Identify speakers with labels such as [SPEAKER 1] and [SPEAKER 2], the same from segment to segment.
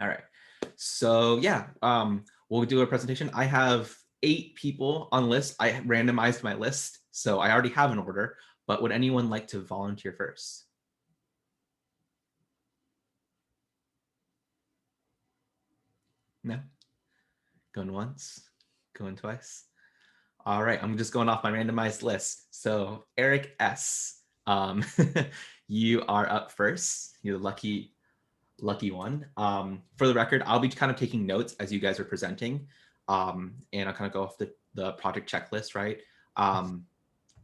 [SPEAKER 1] All right. So yeah, we'll do a presentation. I have 8 people on list. I randomized my list, so I already have an order. But would anyone like to volunteer first? No? Going once? Going twice? All right, I'm just going off my randomized list. So Eric S., you are up first. You're the lucky one. For the record, I'll be kind of taking notes as you guys are presenting, and I'll kind of go off the project checklist, right? I'm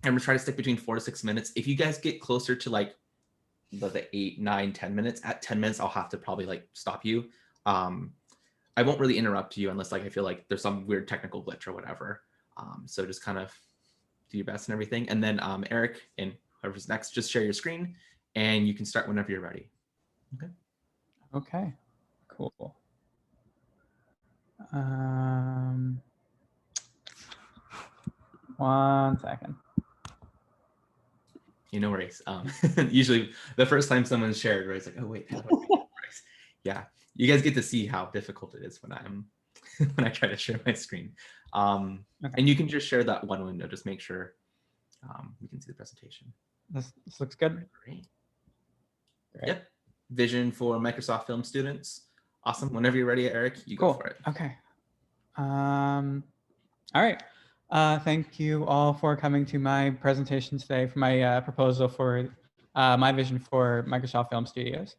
[SPEAKER 1] gonna try to stick between 4 to 6 minutes. If you guys get closer to like the 8, 9, 10 minutes, at 10 minutes, I'll have to probably like stop you. I won't really interrupt you unless like I feel like there's some weird technical glitch or whatever. So just kind of do your best and everything. And then Eric and whoever's next, just share your screen and you can start whenever you're ready. Okay.
[SPEAKER 2] Okay, cool. One second.
[SPEAKER 1] No worries. Usually the first time someone's shared, right, it's like, oh wait, how do I make it right? Yeah, you guys get to see how difficult it is when I'm when I try to share my screen.
[SPEAKER 2] Okay.
[SPEAKER 1] And you can just share that one window. Just make sure we can see the presentation.
[SPEAKER 2] This looks good.
[SPEAKER 1] Great.
[SPEAKER 2] Great.
[SPEAKER 1] Yep. Vision for Microsoft Film students. Awesome. Whenever you're ready, Eric, you
[SPEAKER 2] Cool.
[SPEAKER 1] go for it.
[SPEAKER 2] Okay. All right. Thank you all for coming to my presentation today for my proposal for my vision for Microsoft Film Studios.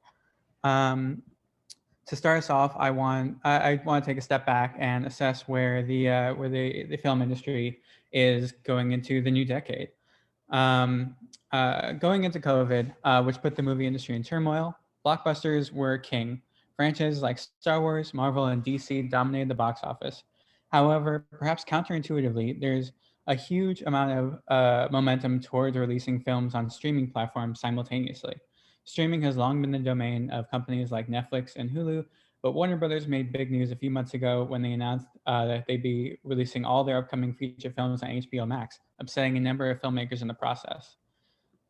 [SPEAKER 2] To start us off, I want to take a step back and assess where the film industry is going into the new decade. Going into COVID, which put the movie industry in turmoil, blockbusters were king. Franchises like Star Wars, Marvel, and DC dominated the box office. However, perhaps counterintuitively, there's a huge amount of momentum towards releasing films on streaming platforms simultaneously. Streaming has long been the domain of companies like Netflix and Hulu, but Warner Brothers made big news a few months ago when they announced that they'd be releasing all their upcoming feature films on HBO Max, upsetting a number of filmmakers in the process.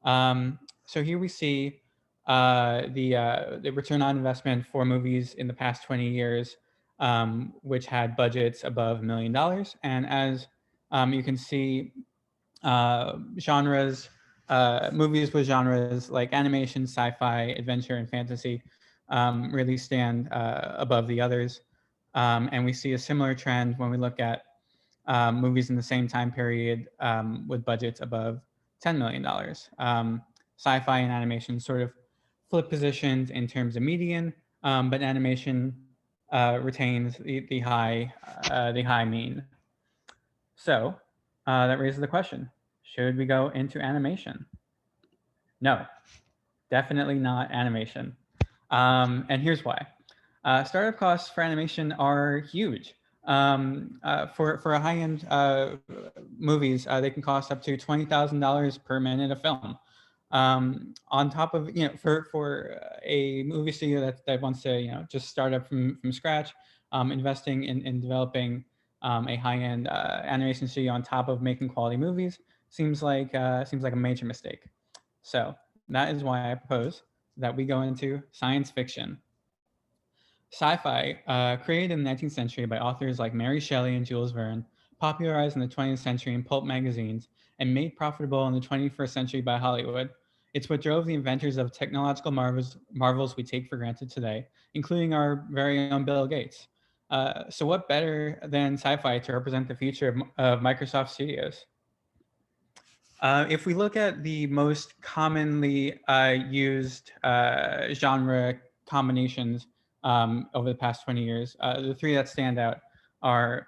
[SPEAKER 2] So here we see the return on investment for movies in the past 20 years, which had budgets above $1 million. And as you can see, genres, movies with genres like animation, sci-fi, adventure, and fantasy really stand above the others. And we see a similar trend when we look at movies in the same time period with budgets above $10 million. Sci-fi and animation sort of flip positions in terms of median, but animation retains the high mean. So that raises the question: should we go into animation? No, definitely not animation. And here's why. Startup costs for animation are huge. For a high-end movies, they can cost up to $20,000 per minute of film. On top of for a movie studio that wants to just start up from scratch, investing in developing a high-end animation studio on top of making quality movies seems like a major mistake. So that is why I propose that we go into science fiction. Sci-fi, created in the 19th century by authors like Mary Shelley and Jules Verne, popularized in the 20th century in pulp magazines, and made profitable in the 21st century by Hollywood. It's what drove the inventors of technological marvels we take for granted today, including our very own Bill Gates. So what better than sci-fi to represent the future of Microsoft Studios? If we look at the most commonly used genre combinations over the past 20 years, the three that stand out are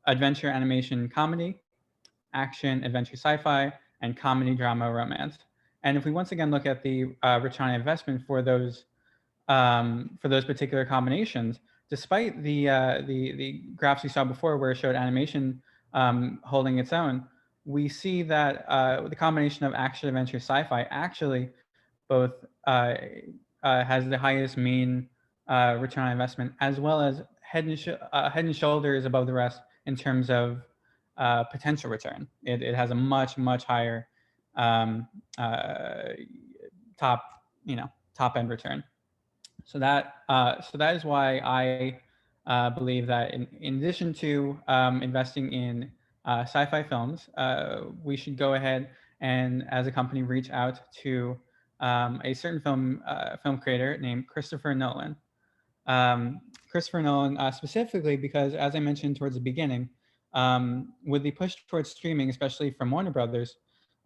[SPEAKER 2] adventure, animation, comedy, action, adventure, sci-fi, and comedy, drama, romance. And if we once again look at the return on investment for those particular combinations, despite the graphs we saw before where it showed animation holding its own, we see that the combination of action, adventure, sci-fi actually both has the highest mean return on investment, as well as head and shoulders above the rest in terms of potential return. It has a much higher um, uh, top top end return. So that is why I believe that in addition to investing in sci-fi films, we should go ahead and, as a company, reach out to a certain film creator named Christopher Nolan. Christopher Nolan specifically because, as I mentioned towards the beginning, with the push towards streaming, especially from Warner Brothers,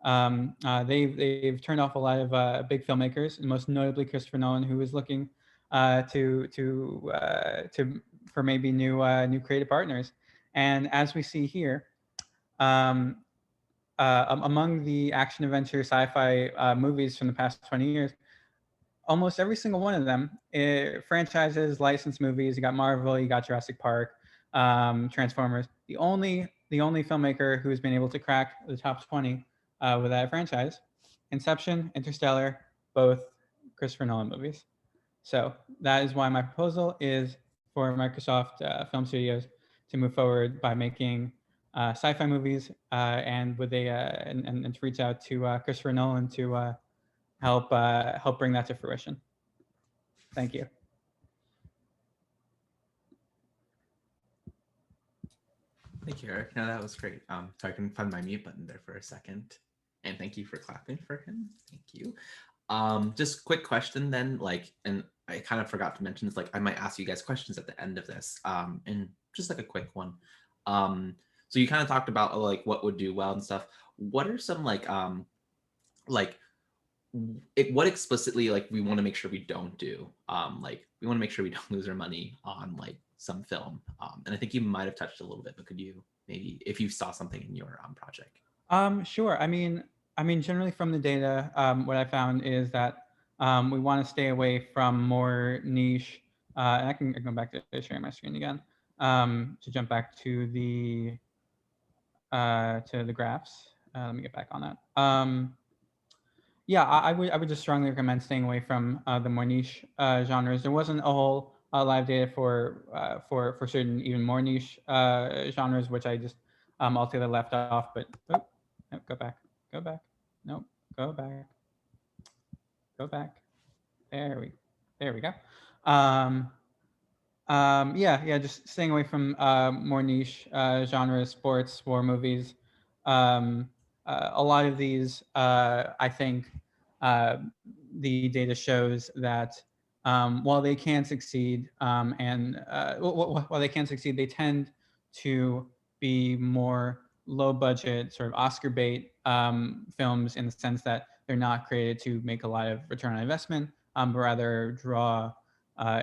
[SPEAKER 2] they've turned off a lot of big filmmakers, and most notably Christopher Nolan, who is looking to for maybe new creative partners. And as we see here, um, among the action adventure sci-fi movies from the past 20 years, almost every single one of them, franchises, licensed movies. You got Marvel, you got Jurassic Park, Transformers. The only filmmaker who's been able to crack the top 20 with that franchise, Inception, Interstellar, both Christopher Nolan movies. So that is why my proposal is for Microsoft Film Studios to move forward by making sci-fi movies and with and to reach out to Christopher Nolan to help bring that to fruition. Thank you.
[SPEAKER 1] Thank you, Eric. No, that was great. So I couldn't find my mute button there for a second. And thank you for clapping for him. Thank you. Just quick question then, like, and I kind of forgot to mention this, like I might ask you guys questions at the end of this. And just like a quick one. So you kind of talked about like what would do well and stuff. What are some like what explicitly like we want to make sure we don't do? Like we want to make sure we don't lose our money on like some film. And I think you might have touched a little bit, but could you maybe, if you saw something in your project?
[SPEAKER 2] Sure. I mean, generally from the data, what I found is that we want to stay away from more niche. And I can go back to sharing my screen again to jump back to the graphs. Let me get back on that. Yeah, I would just strongly recommend staying away from the more niche genres. There wasn't a whole live data for certain even more niche genres, which I just altogether left off. But oh, no, go back, no, go back. There we go. Yeah, just staying away from more niche genres, sports, war movies. A lot of these, I think, uh, the data shows that while they can succeed, while they can succeed, they tend to be more low budget, sort of Oscar bait films in the sense that they're not created to make a lot of return on investment, but rather draw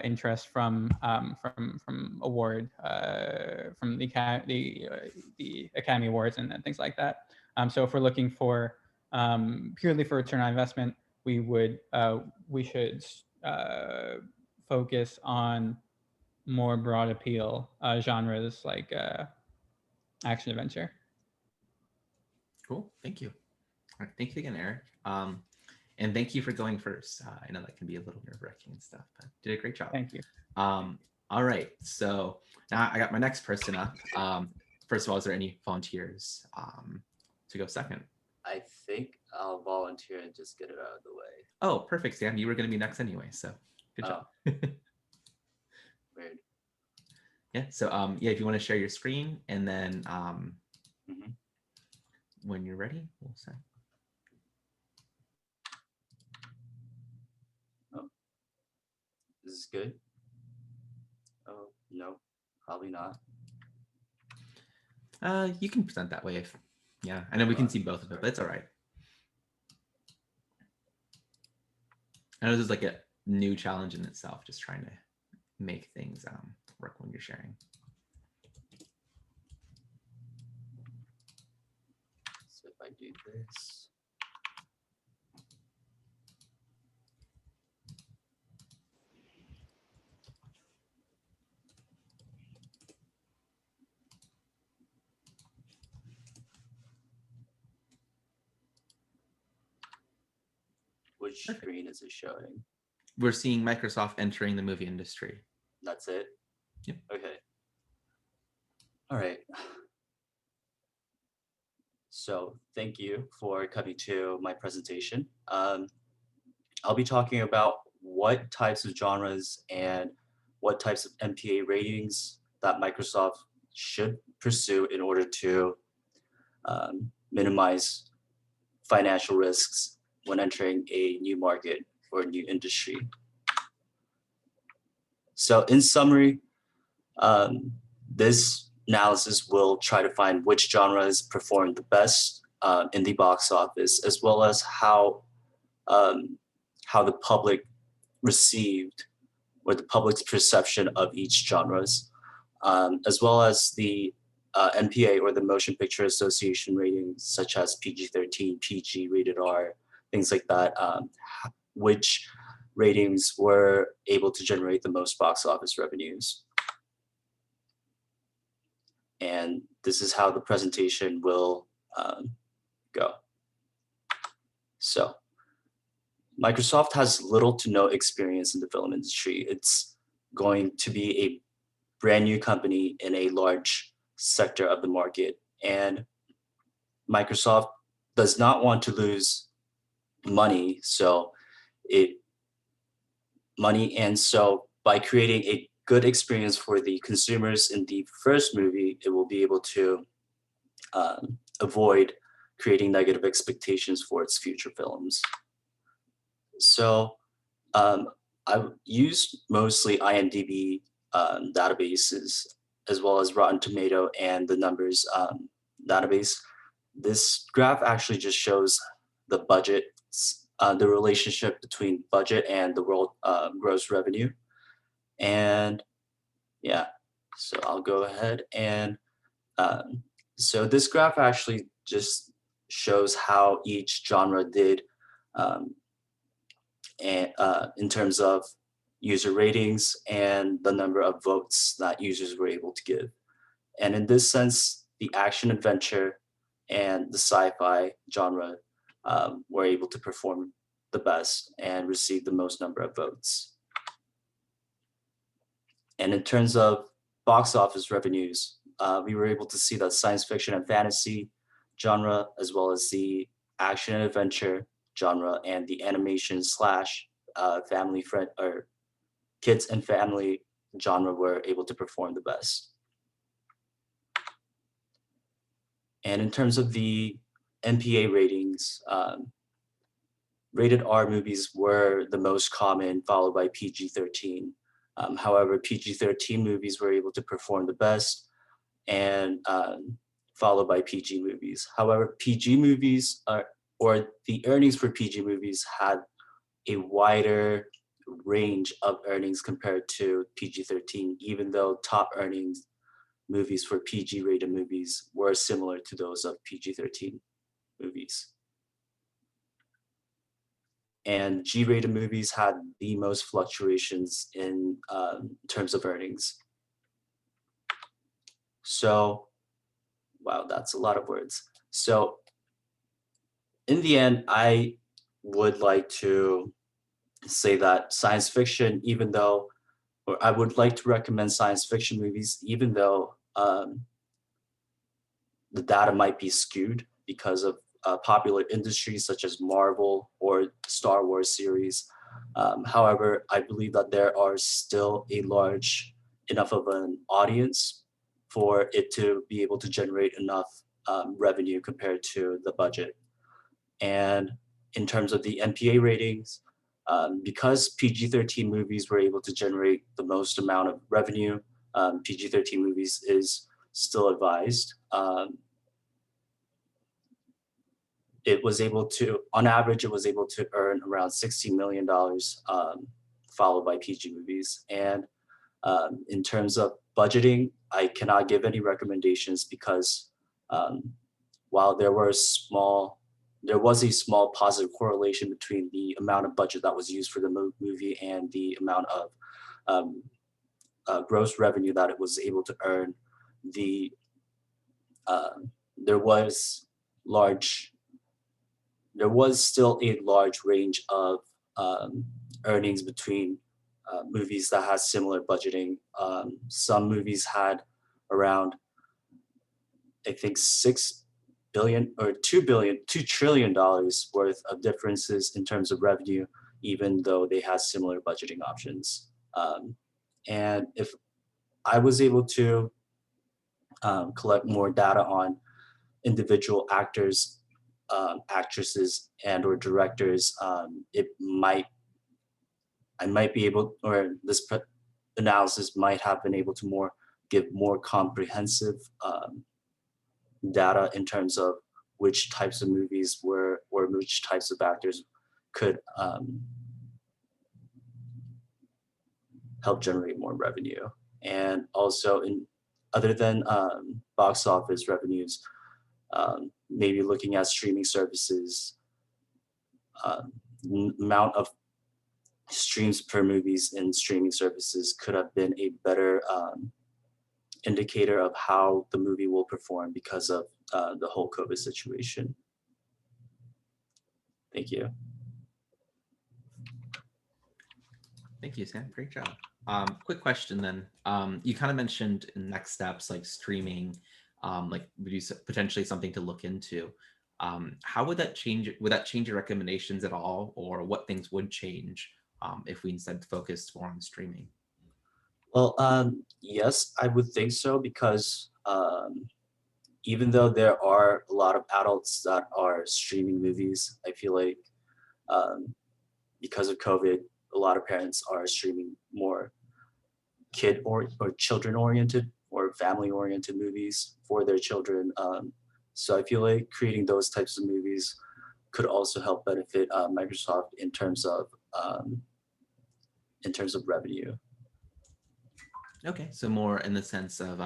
[SPEAKER 2] interest from award from the Academy Awards and things like that. So if we're looking for purely for return on investment, we should focus on more broad appeal genres like action adventure.
[SPEAKER 1] Cool. Thank you. All right, thank you again, Eric. And thank you for going first. I know that can be a little nerve-wracking and stuff, but did a great job.
[SPEAKER 2] Thank you.
[SPEAKER 1] All right, so now I got my next person up. First of all, is there any volunteers to go second?
[SPEAKER 3] I think I'll volunteer and just get it out of the way.
[SPEAKER 1] Oh, perfect, Sam. You were going to be next anyway, so good job.
[SPEAKER 3] Weird.
[SPEAKER 1] Yeah, so yeah, if you want to share your screen, and then when you're ready, we'll say.
[SPEAKER 3] Oh, this is good. Oh, no, probably not.
[SPEAKER 1] You can present that way if, yeah, I know we can see both of it, but it's all right. I know this is like a new challenge in itself, just trying to make things work when you're sharing.
[SPEAKER 3] So if I do this. Which screen is it showing?
[SPEAKER 1] We're seeing Microsoft entering the movie industry.
[SPEAKER 3] That's it?
[SPEAKER 1] Yep.
[SPEAKER 3] Okay. All right. So thank you for coming to my presentation. I'll be talking about
[SPEAKER 4] what types of genres and what types of MPA ratings that Microsoft should pursue in order to minimize financial risks when entering a new market or a new industry. So in summary, this analysis will try to find which genres performed the best in the box office, as well as how the public received or the public's perception of each genres, as well as the MPA or the Motion Picture Association ratings, such as PG-13, PG, rated R, things like that, which ratings were able to generate the most box office revenues. And this is how the presentation will go. So Microsoft has little to no experience in the film industry. It's going to be a brand new company in a large sector of the market. And Microsoft does not want to lose money. So by creating a good experience for the consumers in the first movie, it will be able to avoid creating negative expectations for its future films. So I've used mostly IMDb databases, as well as Rotten Tomato and the Numbers database. This graph actually just shows the budget, the relationship between budget and the world gross revenue. And yeah, so I'll go ahead and so this graph actually just shows how each genre did in terms of user ratings and the number of votes that users were able to give. And in this sense, the action adventure and the sci-fi genre were able to perform the best and receive the most number of votes. And in terms of box office revenues, we were able to see that science fiction and fantasy genre, as well as the action and adventure genre and the animation slash family friend or kids and family genre were able to perform the best. And in terms of the MPA ratings, rated R movies were the most common, followed by PG-13. However, PG-13 movies were able to perform the best, and followed by PG movies. However, PG movies or the earnings for PG movies had a wider range of earnings compared to PG-13, even though top earnings movies for PG rated movies were similar to those of PG-13 movies. And G-rated movies had the most fluctuations in terms of earnings. So, wow, that's a lot of words. So in the end, I would like to say that science fiction, even though, or I would like to recommend science fiction movies, even though the data might be skewed because of popular industries such as Marvel or Star Wars series. However, I believe that there are still a large enough of an audience for it to be able to generate enough revenue compared to the budget. And in terms of the MPA ratings, because PG-13 movies were able to generate the most amount of revenue, PG-13 movies is still advised. It was able to, on average, it was able to earn around $60 million, followed by PG movies. And in terms of budgeting, I cannot give any recommendations because while there was a small positive correlation between the amount of budget that was used for the movie and the amount of gross revenue that it was able to earn. There was still a large range of earnings between movies that had similar budgeting. Some movies had around, I think, $6 billion or $2 trillion worth of differences in terms of revenue, even though they had similar budgeting options. And if I was able to collect more data on individual actors, actresses, and or directors, I might be able, or this analysis might have been able to give more comprehensive data in terms of which types of movies were, or which types of actors could help generate more revenue. And also, other than box office revenues, maybe looking at streaming services, amount of streams per movies in streaming services could have been a better indicator of how the movie will perform because of the whole COVID situation. Thank you.
[SPEAKER 1] Thank you, Sam. Great job. Quick question then. You kind of mentioned in next steps like streaming, like would you potentially something to look into? How would that change? Would that change your recommendations at all, or what things would change if we instead focused more on streaming?
[SPEAKER 4] Well, yes, I would think so, because even though there are a lot of adults that are streaming movies, I feel like because of COVID, a lot of parents are streaming more kid or children oriented or family oriented movies for their children. So I feel like creating those types of movies could also help benefit Microsoft in terms of revenue.
[SPEAKER 1] Okay, so more in the sense of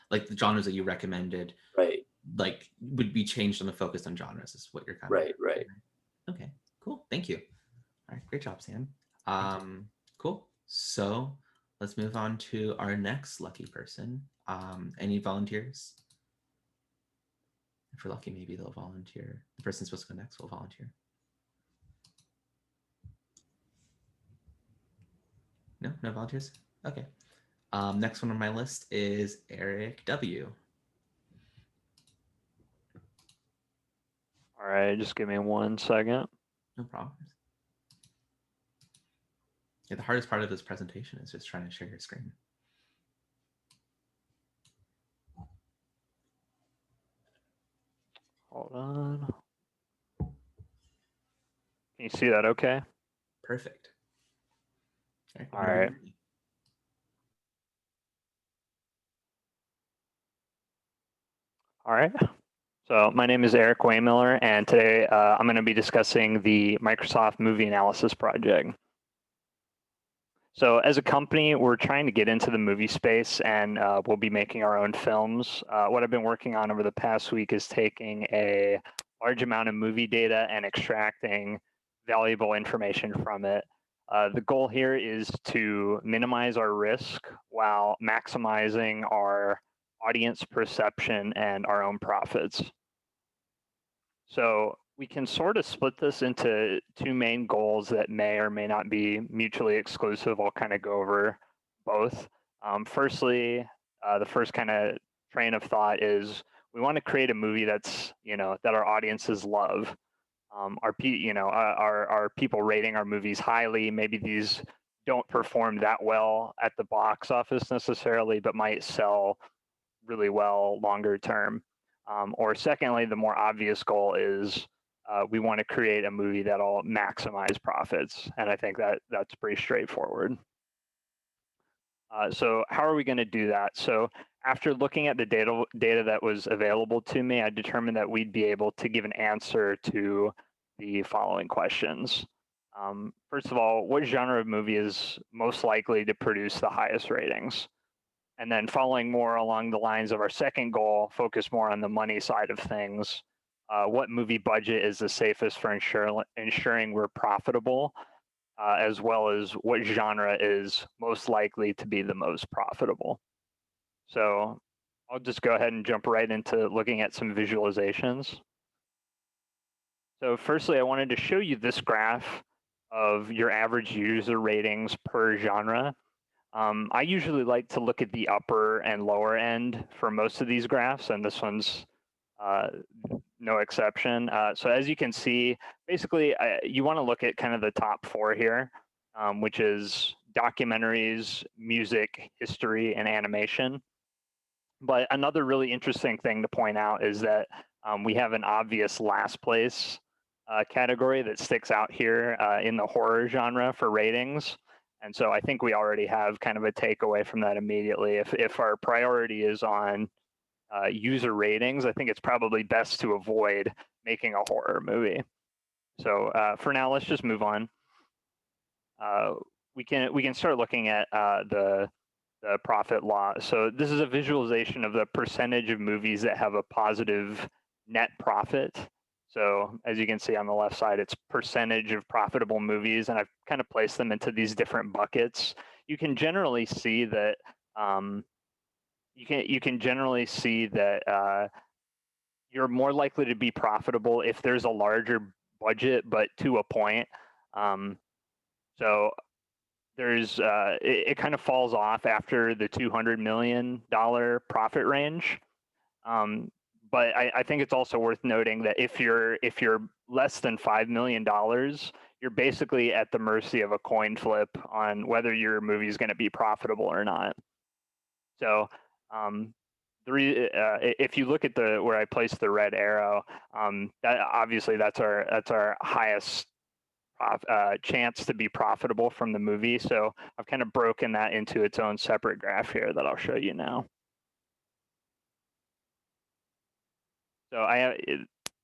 [SPEAKER 1] like the genres that you recommended,
[SPEAKER 4] Right.
[SPEAKER 1] like would be changed on the focus on genres is what you're kind
[SPEAKER 4] Right,
[SPEAKER 1] of
[SPEAKER 4] right.
[SPEAKER 1] Okay, cool. Thank you. All right, great job, Sam. Cool. So let's move on to our next lucky person. Any volunteers? If we're lucky, maybe they'll volunteer. The person supposed to go next will volunteer. No, no volunteers? Okay. Next one on my list is Eric W.
[SPEAKER 5] All right, just give me 1 second.
[SPEAKER 1] No problem. Yeah, the hardest part of this presentation is just trying to share your screen.
[SPEAKER 5] Hold on. Can you see that okay?
[SPEAKER 1] Perfect. Okay,
[SPEAKER 5] All right. All right. So my name is Eric Waymiller, and today I'm going to be discussing the Microsoft Movie Analysis Project. So as a company, we're trying to get into the movie space, and we'll be making our own films. What I've been working on over the past week is taking a large amount of movie data and extracting valuable information from it. The goal here is to minimize our risk while maximizing our audience perception and our own profits. So we can sort of split this into two main goals that may or may not be mutually exclusive. I'll kind of go over both. Firstly, the first kind of train of thought is we want to create a movie that's, that our audiences love. Are people rating our movies highly? Maybe these don't perform that well at the box office necessarily, but might sell really well longer term. Or secondly, the more obvious goal is we want to create a movie that'll maximize profits. And I think that that's pretty straightforward. So how are we going to do that? So after looking at the data that was available to me, I determined that we'd be able to give an answer to the following questions. First of all, what genre of movie is most likely to produce the highest ratings? And then following more along the lines of our second goal, focus more on the money side of things. What movie budget is the safest for ensuring we're profitable, as well as what genre is most likely to be the most profitable. So I'll just go ahead and jump right into looking at some visualizations. So firstly, I wanted to show you this graph of your average user ratings per genre. I usually like to look at the upper and lower end for most of these graphs, and this one's no exception. So as you can see, basically, you want to look at kind of the top four here, which is documentaries, music, history, and animation. But another really interesting thing to point out is that we have an obvious last place category that sticks out here in the horror genre for ratings. And so I think we already have kind of a takeaway from that immediately. If our priority is on user ratings, I think it's probably best to avoid making a horror movie. So for now, let's just move on. We can start looking at the profit law. So this is a visualization of the percentage of movies that have a positive net profit. So as you can see on the left side, it's percentage of profitable movies, and I've kind of placed them into these different buckets. You can generally see that you can generally see that you're more likely to be profitable if there's a larger budget, but to a point. So there's it kind of falls off after the $200 million profit range. But I think it's also worth noting that if you're less than $5 million, you're basically at the mercy of a coin flip on whether your movie is going to be profitable or not. So if you look at where I placed the red arrow, that obviously that's our highest chance to be profitable from the movie. So I've kind of broken that into its own separate graph here that I'll show you now. So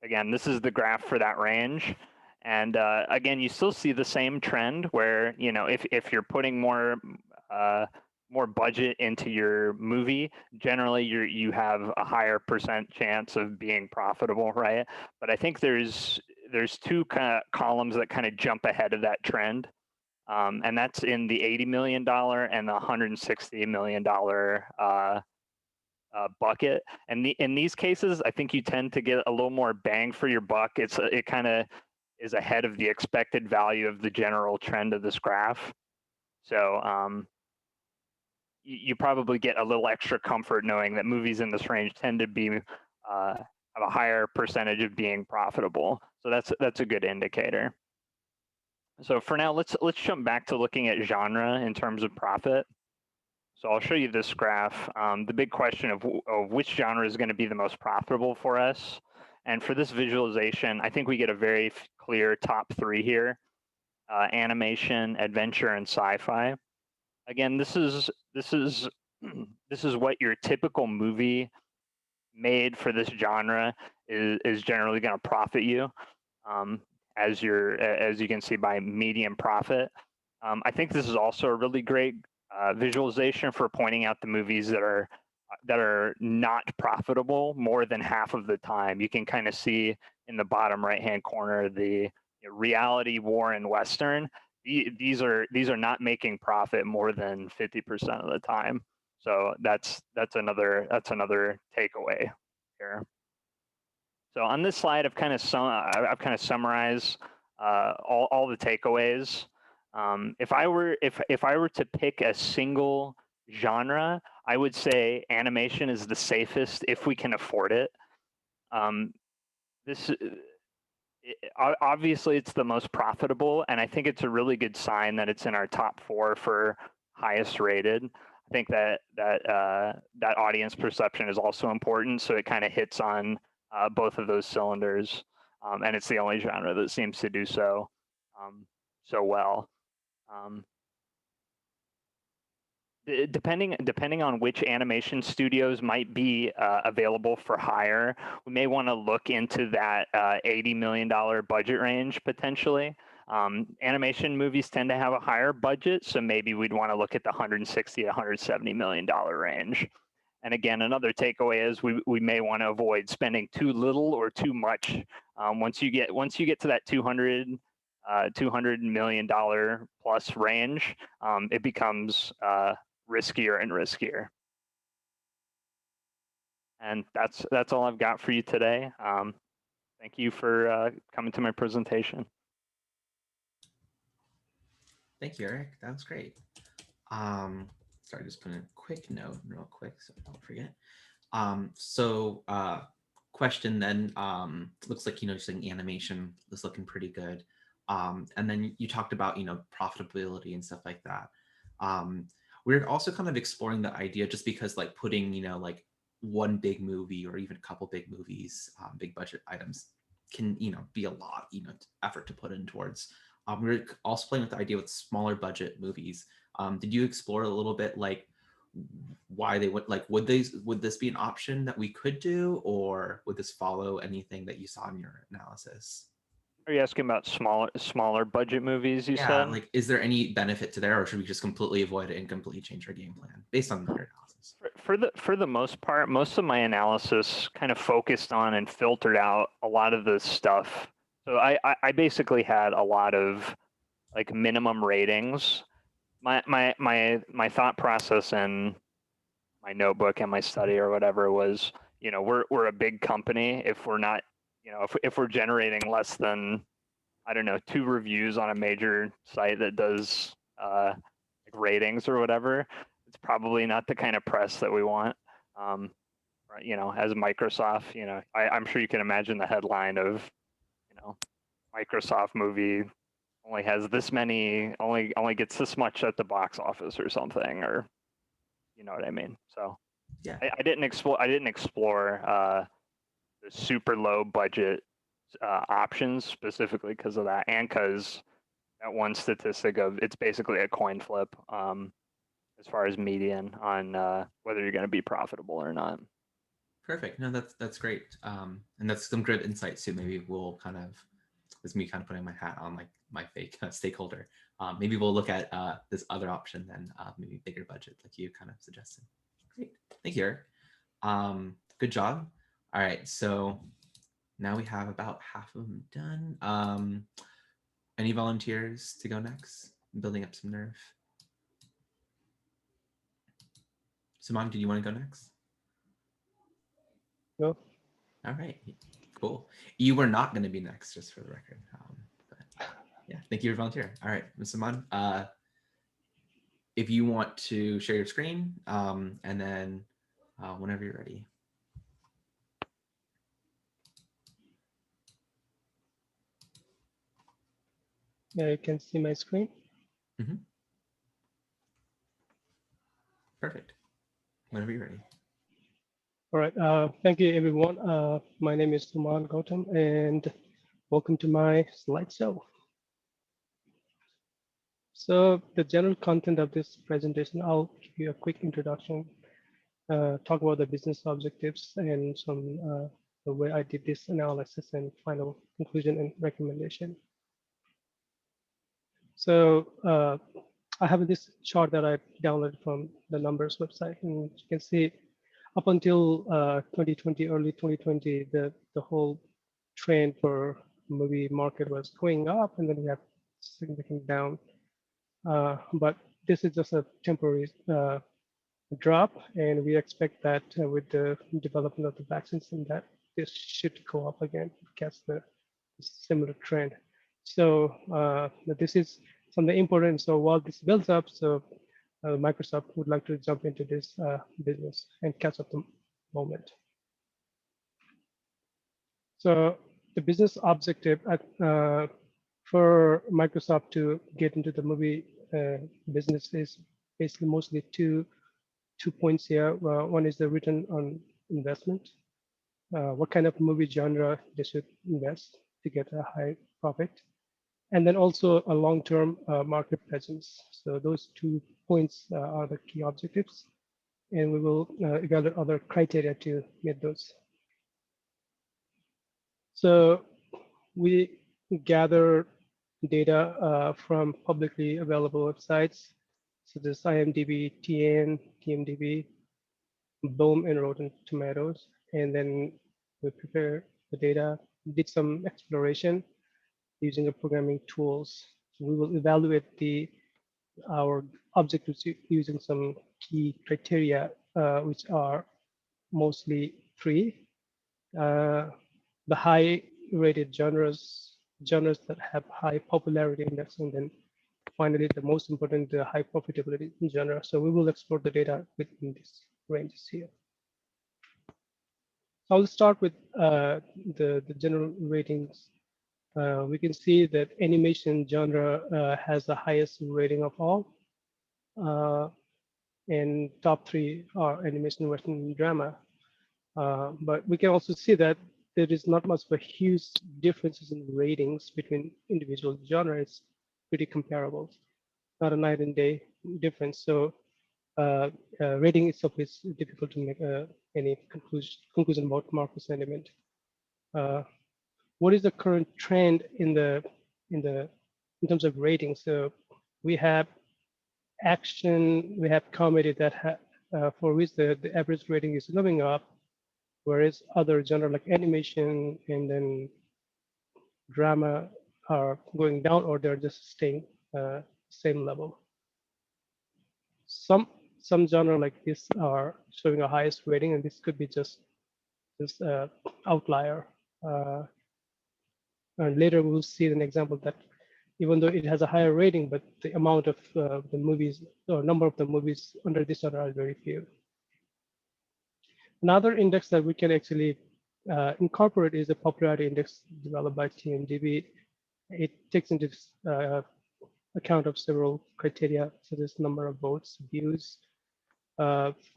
[SPEAKER 5] again, this is the graph for that range. And again, you still see the same trend where, you know, if you're putting more budget into your movie, generally you have a higher percent chance of being profitable, right? But I think there's two kind of columns that kind of jump ahead of that trend. And that's in the $80 million and the $160 million bucket. And in these cases, I think you tend to get a little more bang for your buck. It kind of is ahead of the expected value of the general trend of this graph. So you probably get a little extra comfort knowing that movies in this range tend to be have a higher percentage of being profitable. So that's a good indicator. So for now, let's jump back to looking at genre in terms of profit. So I'll show you this graph. The big question of which genre is going to be the most profitable for us. And for this visualization, I think we get a very clear top three here: animation, adventure, and sci-fi. Again, this is what your typical movie made for this genre is generally going to profit you, as you can see by median profit. I think this is also a really great visualization for pointing out the movies that are not profitable more than half of the time. You can kind of see in the bottom right hand corner the reality, war, and western. These are not making profit more than 50% of the time. So that's another takeaway here. So on this slide, I've kind of summarized all the takeaways. If I were to pick a single genre, I would say animation is the safest if we can afford it. Obviously it's the most profitable, and I think it's a really good sign that it's in our top 4 for highest rated. I think that audience perception is also important, so it kind of hits on both of those cylinders, and it's the only genre that seems to do so well. Depending on which animation studios might be available for hire, we may want to look into that $80 million budget range potentially. Animation movies tend to have a higher budget, so maybe we'd want to look at the $160 to $170 million range. And again, another takeaway is we may want to avoid spending too little or too much. Once you get to that $200 million plus range, it becomes riskier and riskier. And that's all I've got for you today. Thank you for coming to my presentation.
[SPEAKER 1] Thank you, Eric. That was great. Sorry, just put in a quick note real quick so I don't forget. question then, looks like, just like animation is looking pretty good. And then you talked about, profitability and stuff like that. We're also kind of exploring the idea, just because like putting, like one big movie or even a couple big movies, big budget items can, be a lot, effort to put in towards. We're also playing with the idea with smaller budget movies. Did you explore a little bit like why they would like, would this be an option that we could do, or would this follow anything that you saw in your analysis?
[SPEAKER 5] Are you asking about smaller budget movies, you
[SPEAKER 1] Yeah,
[SPEAKER 5] said?
[SPEAKER 1] like, is there any benefit to there, or should we just completely avoid it and completely change our game plan based on your analysis?
[SPEAKER 5] For the most part, most of my analysis kind of focused on and filtered out a lot of the stuff. So I basically had a lot of like minimum ratings. My thought process in my notebook and my study or whatever was, we're a big company. If we're not, if we're generating less than, I don't know, 2 reviews on a major site that does like ratings or whatever, it's probably not the kind of press that we want. As Microsoft, I'm sure you can imagine the headline of, Microsoft movie only has this many, only gets this much at the box office or something, or you know what I mean. So
[SPEAKER 1] Yeah.
[SPEAKER 5] I didn't explore the super low budget options specifically because of that, and because that one statistic of it's basically a coin flip as far as median on whether you're going to be profitable or not.
[SPEAKER 1] Perfect. No, that's great. And that's some good insights too. Maybe we'll kind of, this is me kind of putting my hat on like my fake stakeholder. Maybe we'll look at this other option then, maybe bigger budget, like you kind of suggested. Great. Thank you, Eric. Good job. All right. So now we have about half of them done. Any volunteers to go next? Building up some nerve. Suman, do you want to go next?
[SPEAKER 6] No.
[SPEAKER 1] All right, cool. You were not going to be next, just for the record. But yeah, thank you for volunteering. All right, Ms. Saman, if you want to share your screen, and then whenever you're ready.
[SPEAKER 6] Yeah, you can see my screen.
[SPEAKER 1] Perfect. Whenever you're ready.
[SPEAKER 6] All right. Thank you, everyone. My name is Suman Gautam, and welcome to my slideshow. So the general content of this presentation, I'll give you a quick introduction, talk about the business objectives and some the way I did this analysis and final conclusion and recommendation. So I have this chart that I downloaded from the numbers website, and you can see up until 2020, early 2020, the whole trend for movie market was going up, and then we have significant down. But this is just a temporary drop, and we expect that with the development of the vaccines, and that this should go up again, catch the similar trend. So this is something important. So while this builds up, so Microsoft would like to jump into this business and catch up the moment. So the business objective for Microsoft to get into the movie business is basically mostly two points here. One is the return on investment. What kind of movie genre they should invest to get a high profit. And then also a long-term market presence. So those 2 points are the key objectives. And we will evaluate other criteria to meet those. So we gather data from publicly available websites, such as IMDb, TN, TMDb, Boom, and Rotten Tomatoes. And then we prepare the data, did some exploration using the programming tools. So we will evaluate our objectives using some key criteria, which are mostly 3. The high rated genres that have high popularity index, and then finally the most important, the high profitability genre. So we will explore the data within these ranges here. I'll start with the general ratings. We can see that animation genre has the highest rating of all. And top 3 are animation, Western, and drama. But we can also see that there is not much of a huge differences in ratings between individual genres. It's pretty comparable, not a night and day difference. So rating itself is difficult to make any conclusion about market sentiment. What is the current trend in terms of ratings? So we have action, we have comedy that for which the average rating is going up, whereas other genre like animation and then drama are going down, or they're just staying same level. Some genre like this are showing a highest rating, and this could be just this outlier. And later we'll see an example that even though it has a higher rating, but the amount of the movies or number of the movies under this genre are very few. Another index that we can actually incorporate is a popularity index developed by TMDB. It takes into account of several criteria, such as number of votes, views,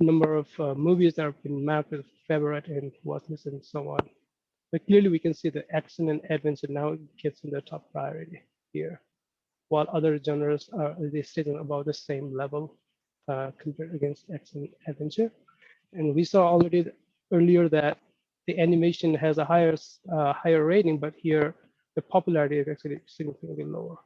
[SPEAKER 6] number of movies that have been mapped as favorite and watch list, and so on. But clearly we can see the action and adventure now gets in the top priority here, while other genres are they sitting about the same level compared against action and adventure. And we saw already earlier that the animation has a higher rating, but here the popularity is actually significantly lower.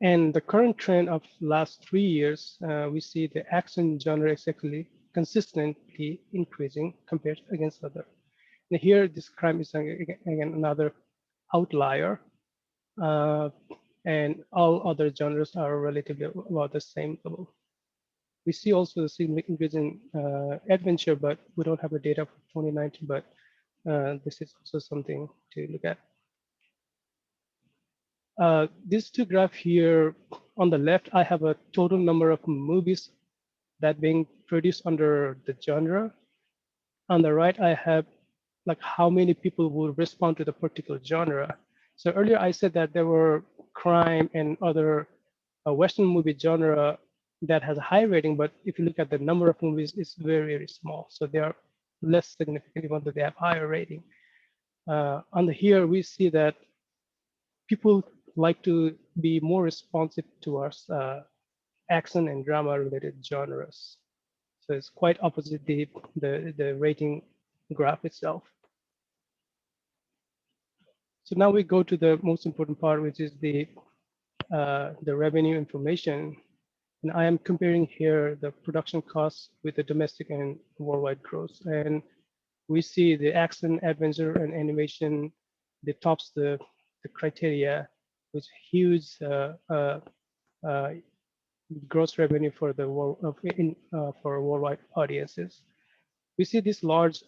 [SPEAKER 6] And the current trend of last 3 years, we see the action genre is actually consistently increasing compared against other. And here, this crime is again another outlier, and all other genres are relatively about the same level. We see also a significant increase in adventure, but we don't have the data for 2019, but this is also something to look at. These two graphs here on the left, I have a total number of movies that being produced under the genre. On the right, I have like how many people will respond to the particular genre. So earlier I said that there were crime and other Western movie genre that has a high rating, but if you look at the number of movies, it's very, very small. So they are less significant even though they have higher rating. On the here, we see that people like to be more responsive towards action and drama related genres. So it's quite opposite the rating graph itself. So now we go to the most important part, which is the revenue information. And I am comparing here the production costs with the domestic and worldwide growth. And we see the action, adventure, and animation that tops the criteria with huge gross revenue for the for worldwide audiences. We see this large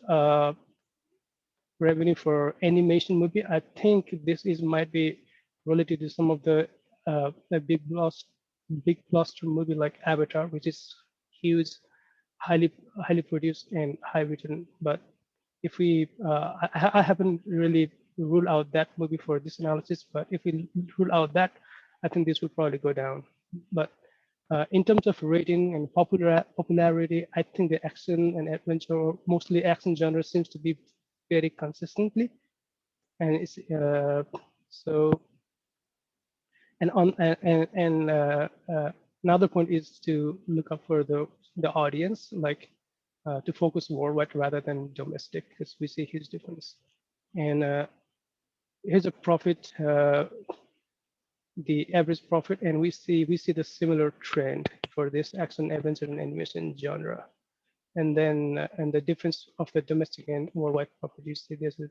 [SPEAKER 6] revenue for animation movie. I think this might be related to some of the big blockbuster movie like Avatar, which is huge, highly produced and high written. But if we, I haven't really ruled out that movie for this analysis, but if we rule out that, I think this will probably go down. But in terms of rating and popularity, I think the action and adventure, or mostly action genre, seems to be very consistently, and it's so. And on another point is to look up for the audience, like to focus worldwide rather than domestic, because we see huge difference. And here's a profit, the average profit, and we see the similar trend for this action, adventure, and animation genre. And then and the difference of the domestic and worldwide profit, you see there's a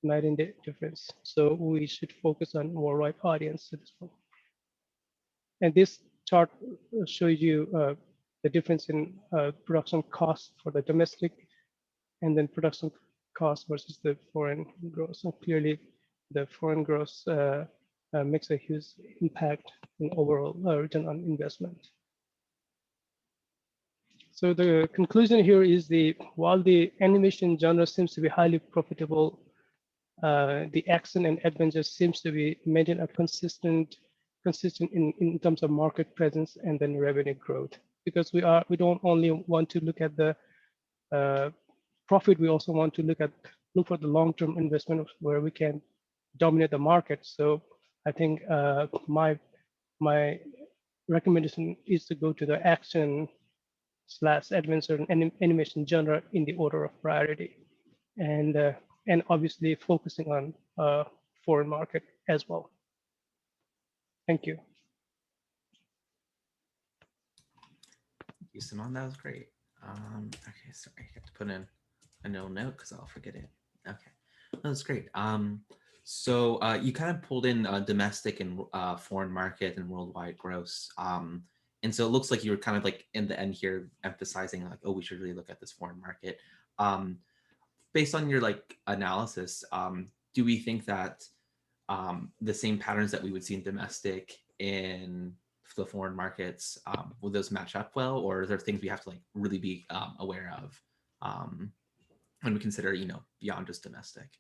[SPEAKER 6] night and day difference. So we should focus on worldwide audience at this point. And this chart shows you the difference in production cost for the domestic and then production cost versus the foreign gross. And clearly the foreign gross makes a huge impact in overall return on investment. So the conclusion here is while the animation genre seems to be highly profitable, the action and adventure seems to be maintain a consistent in terms of market presence and then revenue growth. Because we don't only want to look at the profit, we also want to look for the long-term investment where we can dominate the market. So I think my recommendation is to go to the action / adventure and animation genre in the order of priority, and obviously focusing on foreign market as well. Thank you.
[SPEAKER 1] Thank you, Simon. That was great. Okay, sorry, I have to put in a little note because I'll forget it. Okay, that was great. So you kind of pulled in domestic and foreign market and worldwide gross. And so it looks like you were kind of like in the end here emphasizing like, oh, we should really look at this foreign market. Based on your like analysis, do we think that the same patterns that we would see in domestic in the foreign markets, will those match up well, or are there things we have to like really be aware of when we consider, beyond just domestic?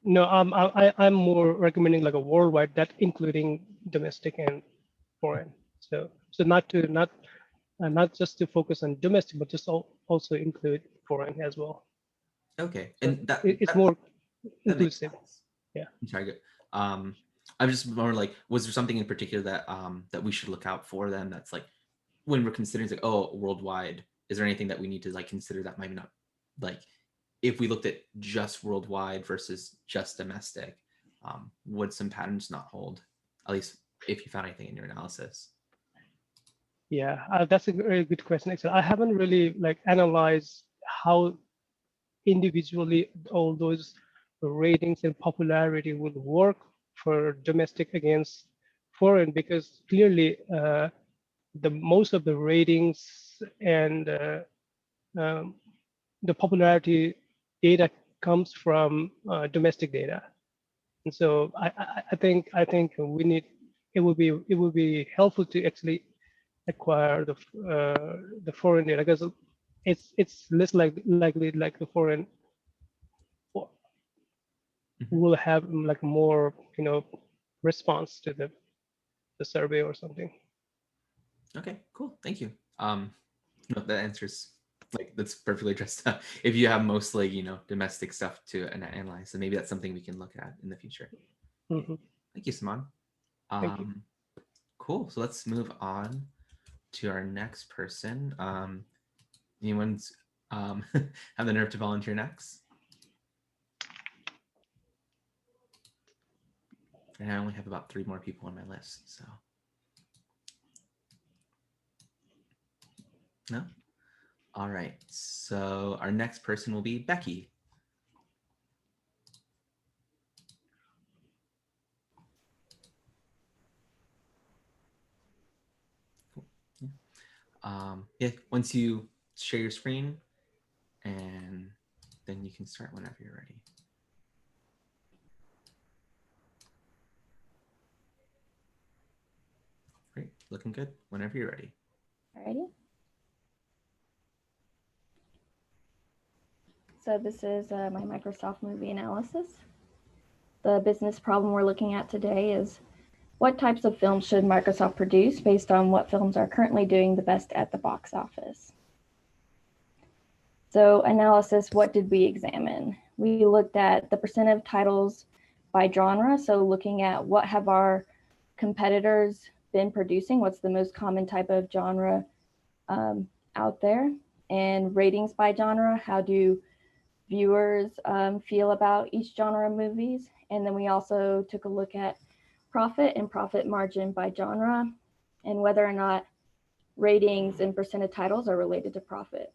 [SPEAKER 6] No, I'm more recommending like a worldwide, that including domestic and foreign. So not just to focus on domestic, but just also include foreign as well.
[SPEAKER 1] Okay,
[SPEAKER 6] So
[SPEAKER 1] and
[SPEAKER 6] it's more
[SPEAKER 1] that makes
[SPEAKER 6] inclusive.
[SPEAKER 1] sense.
[SPEAKER 6] Yeah.
[SPEAKER 1] Sorry, good. I'm just more like, was there something in particular that that we should look out for then? That's like when we're considering like, oh, worldwide, is there anything that we need to like consider that maybe not like if we looked at just worldwide versus just domestic, would some patterns not hold? At least if you found anything in your analysis.
[SPEAKER 6] Yeah, that's a very good question. Actually, I haven't really like analyzed how individually all those ratings and popularity would work for domestic against foreign, because clearly the most of the ratings and the popularity data comes from domestic data, and so I think we need, it would be helpful to actually acquire the foreign data, because it's less likely like the foreign will have like more response to the survey or something.
[SPEAKER 1] Okay, cool. Thank you. No, that answers like that's perfectly addressed. If you have mostly domestic stuff to analyze, so maybe that's something we can look at in the future.
[SPEAKER 6] Mm-hmm.
[SPEAKER 1] Thank you, Simon.
[SPEAKER 6] Thank you.
[SPEAKER 1] Cool. So let's move on to our next person. Anyone's have the nerve to volunteer next? And I only have about 3 more people on my list, so. No? All right, so our next person will be Becky. Cool. Yeah, once you share your screen, and then you can start whenever you're ready. Great, looking good. Whenever you're ready.
[SPEAKER 7] Alrighty. So this is my Microsoft movie analysis. The business problem we're looking at today is what types of films should Microsoft produce based on what films are currently doing the best at the box office? So analysis, what did we examine? We looked at the percent of titles by genre. So looking at what have our competitors been producing, what's the most common type of genre out there, and ratings by genre, how do viewers feel about each genre of movies. And then we also took a look at profit and profit margin by genre, and whether or not ratings and percent of titles are related to profit.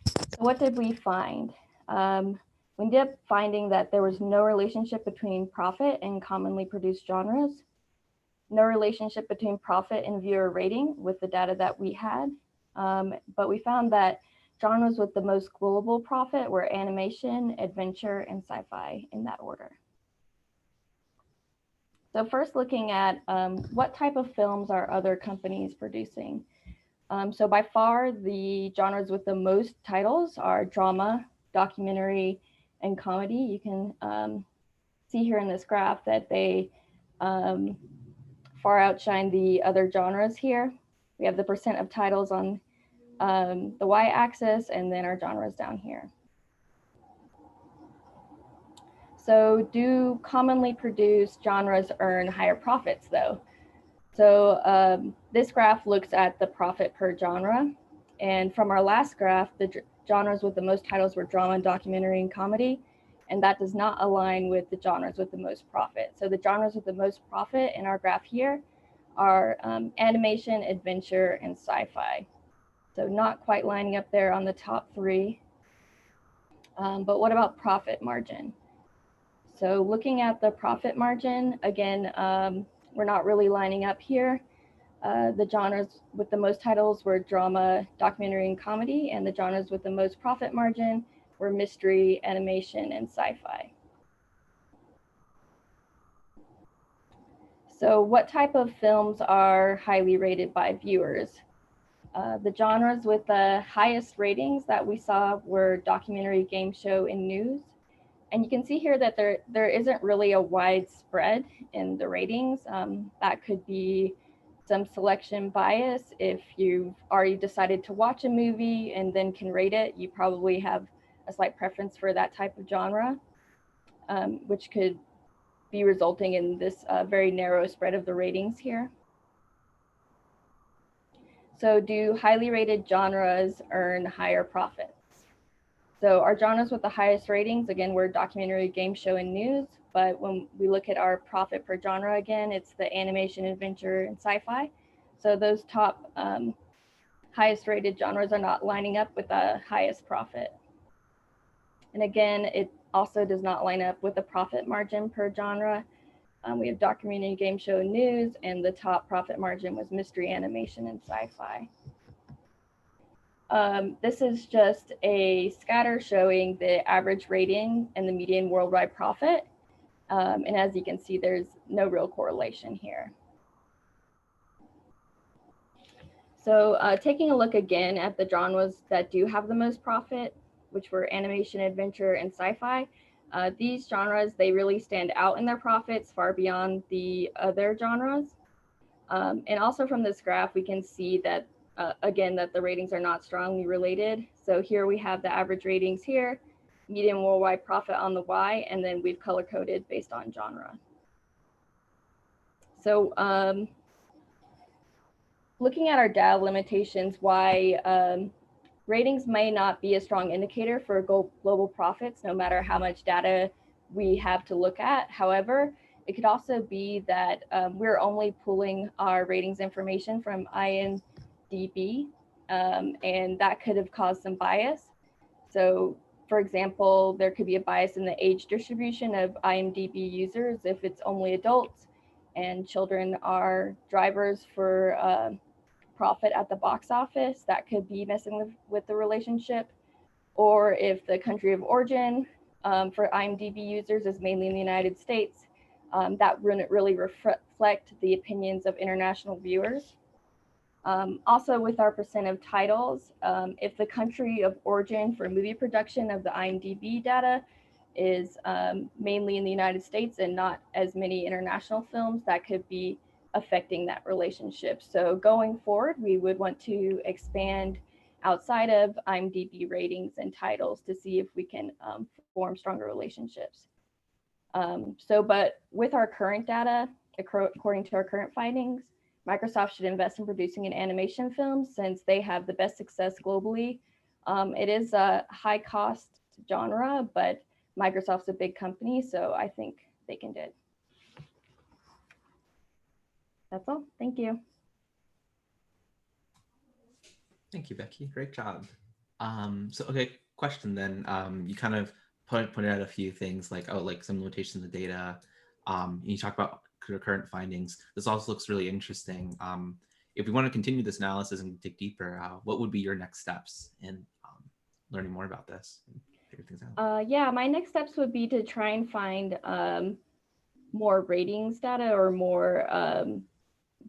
[SPEAKER 7] So what did we find? We ended up finding that there was no relationship between profit and commonly produced genres, no relationship between profit and viewer rating with the data that we had, but we found that genres with the most global profit were animation, adventure, and sci-fi in that order. So first looking at what type of films are other companies producing? So by far, the genres with the most titles are drama, documentary, and comedy. You can see here in this graph that they far outshine the other genres here. We have the percent of titles on the y-axis, and then our genres down here. So do commonly produced genres earn higher profits though? So this graph looks at the profit per genre. And from our last graph, the genres with the most titles were drama, documentary, and comedy. And that does not align with the genres with the most profit. So the genres with the most profit in our graph here are animation, adventure, and sci-fi. So not quite lining up there on the top three. But what about profit margin? So looking at the profit margin, again, we're not really lining up here. The genres with the most titles were drama, documentary, and comedy, and the genres with the most profit margin were mystery, animation, and sci-fi. So what type of films are highly rated by viewers? The genres with the highest ratings that we saw were documentary, game show, and news. And you can see here that there isn't really a wide spread in the ratings. That could be some selection bias. If you've already decided to watch a movie and then can rate it, you probably have a slight preference for that type of genre, which could be resulting in this very narrow spread of the ratings here. So do highly rated genres earn higher profits? So our genres with the highest ratings, again, were documentary, game show, and news. But when we look at our profit per genre, again, it's the animation, adventure, and sci-fi. So those top highest rated genres are not lining up with the highest profit. And again, it also does not line up with the profit margin per genre. We have documentary, game show, and news, and the top profit margin was mystery, animation, and sci-fi. This is just a scatter showing the average rating and the median worldwide profit. And as you can see, there's no real correlation here. So taking a look again at the genres that do have the most profit, which were animation, adventure, and sci-fi, these genres, they really stand out in their profits far beyond the other genres. And also from this graph, we can see that again, that the ratings are not strongly related. So here we have the average ratings here, median worldwide profit on the Y, and then we've color coded based on genre. So looking at our data limitations, why ratings may not be a strong indicator for global profits, no matter how much data we have to look at. However, it could also be that we're only pulling our ratings information from IMDb, and that could have caused some bias. So for example, there could be a bias in the age distribution of IMDb users if it's only adults and children are drivers for profit at the box office. That could be messing with the relationship. Or if the country of origin for IMDb users is mainly in the United States, that wouldn't really reflect the opinions of international viewers. Also with our percent of titles, if the country of origin for movie production of the IMDb data is mainly in the United States and not as many international films, that could be affecting that relationship. So going forward, we would want to expand outside of IMDb ratings and titles to see if we can form stronger relationships. But with our current data, according to our current findings, Microsoft should invest in producing an animation film since they have the best success globally. It is a high cost genre, but Microsoft's a big company, so I think they can do it. That's all. Thank you.
[SPEAKER 1] Thank you, Becky. Great job. So, okay, question then. You kind of pointed out a few things like some limitations in the data. You talk about current findings. This also looks really interesting. If we want to continue this analysis and dig deeper, what would be your next steps in learning more about this and figure things out?
[SPEAKER 7] Yeah, my next steps would be to try and find more ratings data or more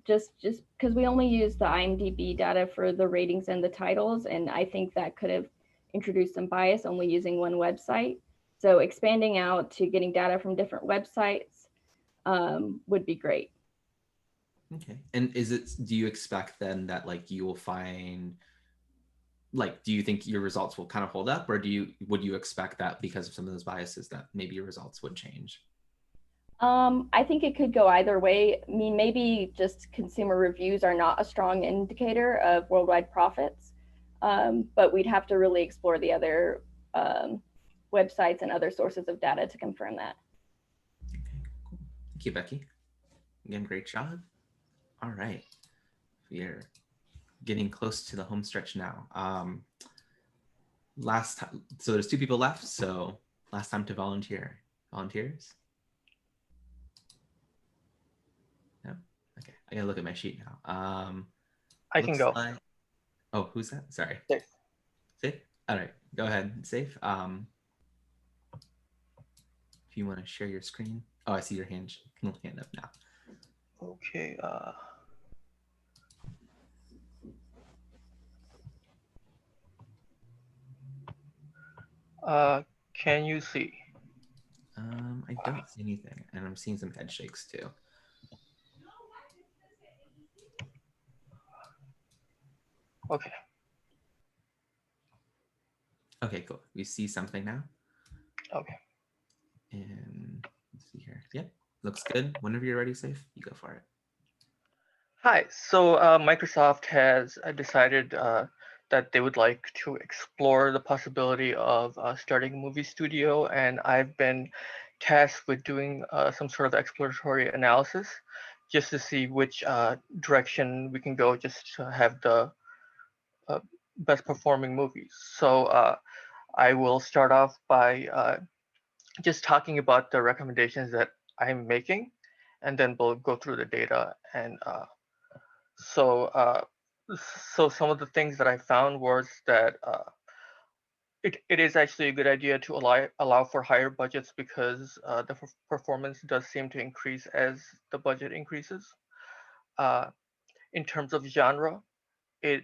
[SPEAKER 7] just because we only use the IMDb data for the ratings and the titles, and I think that could have introduced some bias only using one website. So expanding out to getting data from different websites would be great.
[SPEAKER 1] Okay. And do you expect then that like you will find, like, do you think your results will kind of hold up, or would you expect that because of some of those biases that maybe your results would change?
[SPEAKER 7] I think it could go either way. I mean, maybe just consumer reviews are not a strong indicator of worldwide profits, but we'd have to really explore the other websites and other sources of data to confirm that.
[SPEAKER 1] Okay, cool. Thank you, Becky. Again, great job. All right. We're getting close to the home stretch now. Last time, so there's 2 people left. So last time to volunteer. Volunteers? No? Okay, I gotta look at my sheet now.
[SPEAKER 8] I can go.
[SPEAKER 1] Oh, who's that? Sorry.
[SPEAKER 8] Safe.
[SPEAKER 1] Safe? All right, go ahead, Safe. If you want to share your screen. Oh, I see your hand up now.
[SPEAKER 8] Okay. Can you see?
[SPEAKER 1] I don't see anything, and I'm seeing some head shakes too.
[SPEAKER 8] Okay.
[SPEAKER 1] Okay, cool. We see something now.
[SPEAKER 8] Okay.
[SPEAKER 1] And let's see here. Yep, looks good. Whenever you're ready, Safe, you go for it.
[SPEAKER 8] Hi. So Microsoft has decided that they would like to explore the possibility of starting a movie studio, and I've been tasked with doing some sort of exploratory analysis just to see which direction we can go just to have the best performing movies. So I will start off by just talking about the recommendations that I'm making, and then we'll go through the data. And so some of the things that I found was that it is actually a good idea to allow for higher budgets because the performance does seem to increase as the budget increases. In terms of genre, it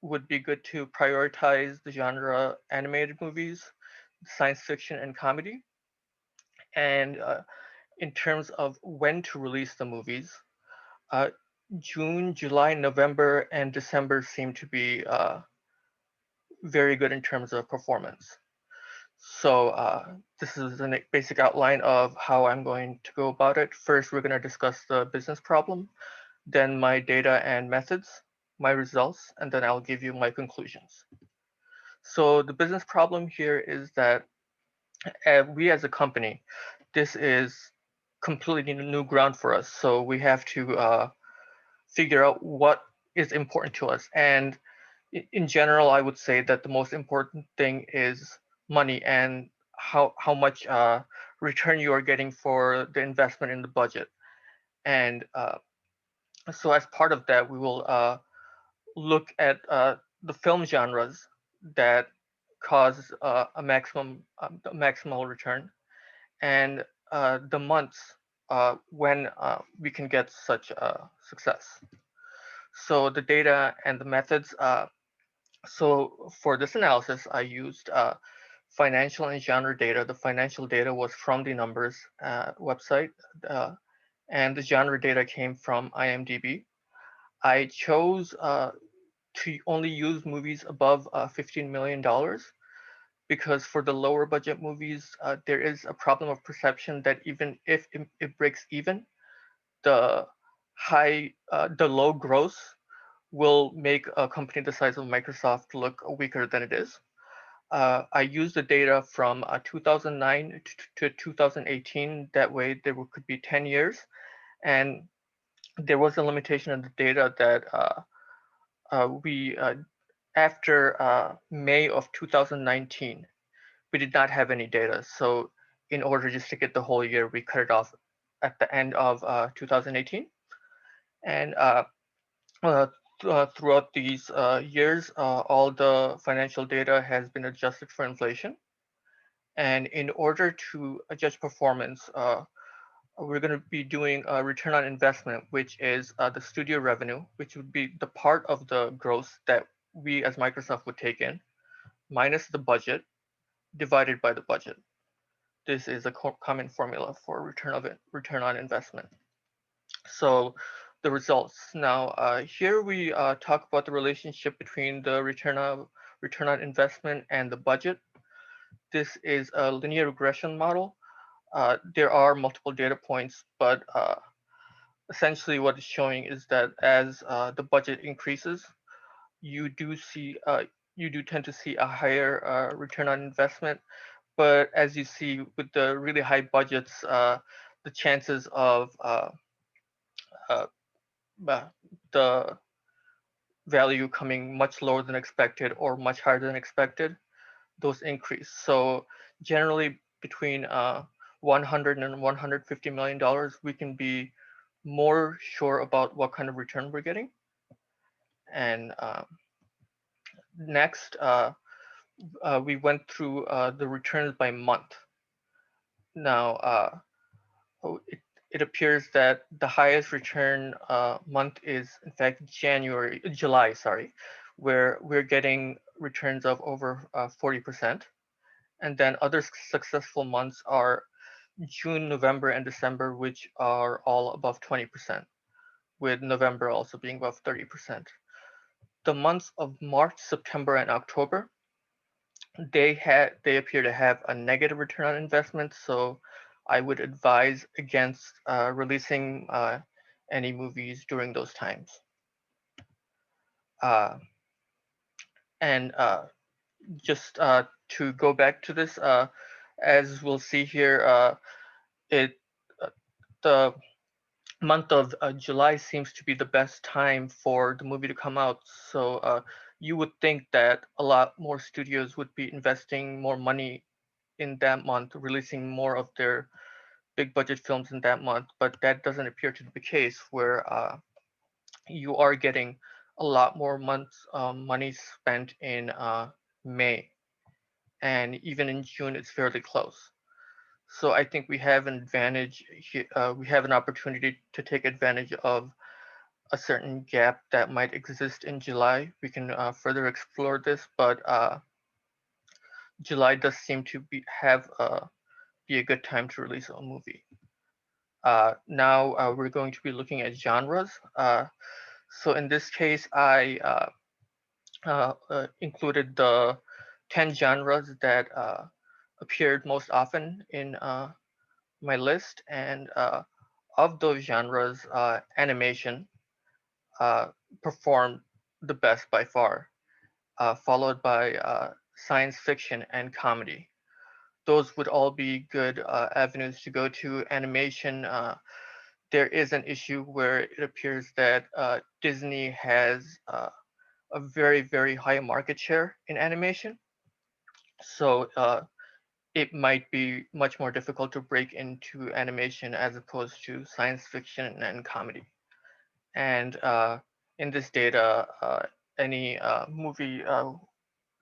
[SPEAKER 8] would be good to prioritize the genre animated movies, science fiction, and comedy. And in terms of when to release the movies, June, July, November, and December seem to be very good in terms of performance. So this is a basic outline of how I'm going to go about it. First, we're going to discuss the business problem, then my data and methods, my results, and then I'll give you my conclusions. So the business problem here is that we as a company, this is completely new ground for us. So we have to figure out what is important to us. And in general, I would say that the most important thing is money and how much return you are getting for the investment in the budget. And so as part of that, we will look at the film genres that cause a maximal return, and the months when we can get such success. So the data and the methods. So for this analysis, I used financial and genre data. The financial data was from the numbers website, and the genre data came from IMDb. I chose to only use movies above $15 million because for the lower budget movies, there is a problem of perception that even if it breaks even, the the low gross will make a company the size of Microsoft look weaker than it is. I used the data from 2009 to 2018. That way, there could be 10 years. And there was a limitation in the data that we, after May of 2019, we did not have any data. So in order just to get the whole year, we cut it off at the end of 2018. And throughout these years, all the financial data has been adjusted for inflation. And in order to judge performance, we're going to be doing a return on investment, which is the studio revenue, which would be the part of the gross that we as Microsoft would take in, minus the budget, divided by the budget. This is a common formula for return on investment. So the results. Now here we talk about the relationship between the return on investment and the budget. This is a linear regression model. There are multiple data points, but essentially what it's showing is that as the budget increases, you do tend to see a higher return on investment. But as you see with the really high budgets, the chances of the value coming much lower than expected or much higher than expected, those increase. So generally between 100 and 150 million dollars, we can be more sure about what kind of return we're getting. And next, we went through the returns by month. Now, it appears that the highest return month is in fact July, sorry, where we're getting returns of over 40%. And then other successful months are June, November, and December, which are all above 20%, with November also being above 30%. The months of March, September, and October, they appear to have a negative return on investment, so I would advise against releasing any movies during those times. And just to go back to this, as we'll see here, the month of July seems to be the best time for the movie to come out. So you would think that a lot more studios would be investing more money in that month, releasing more of their big budget films in that month, but that doesn't appear to be the case, where you are getting a lot more money spent in May, and even in June it's fairly close. So I think we have an advantage here. We have an opportunity to take advantage of a certain gap that might exist in July. We can further explore this, but July does seem to be a good time to release a movie. Now we're going to be looking at genres. So in this case, I included the 10 genres that appeared most often in my list, and of those genres, animation performed the best by far, followed by science fiction and comedy. Those would all be good avenues to go to. Animation, there is an issue where it appears that Disney has a very, very high market share in animation. So it might be much more difficult to break into animation as opposed to science fiction and comedy. And in this data, any movie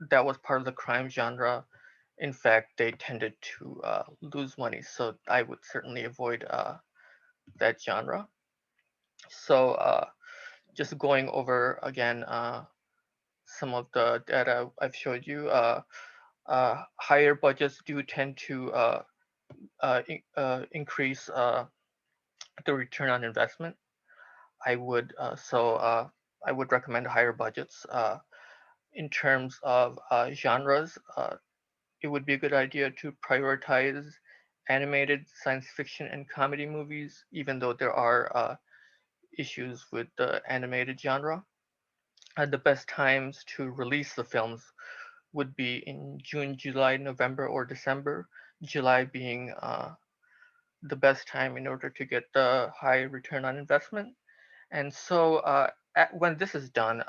[SPEAKER 8] that was part of the crime genre, in fact, they tended to lose money. So I would certainly avoid that genre. So just going over again some of the data I've showed you, higher budgets do tend to increase the return on investment. I would recommend higher budgets. In terms of genres, it would be a good idea to prioritize animated, science fiction, and comedy movies, even though there are issues with the animated genre. The best times to release the films would be in June, July, November, or December. July being the best time in order to get the high return on investment. And so when this is done,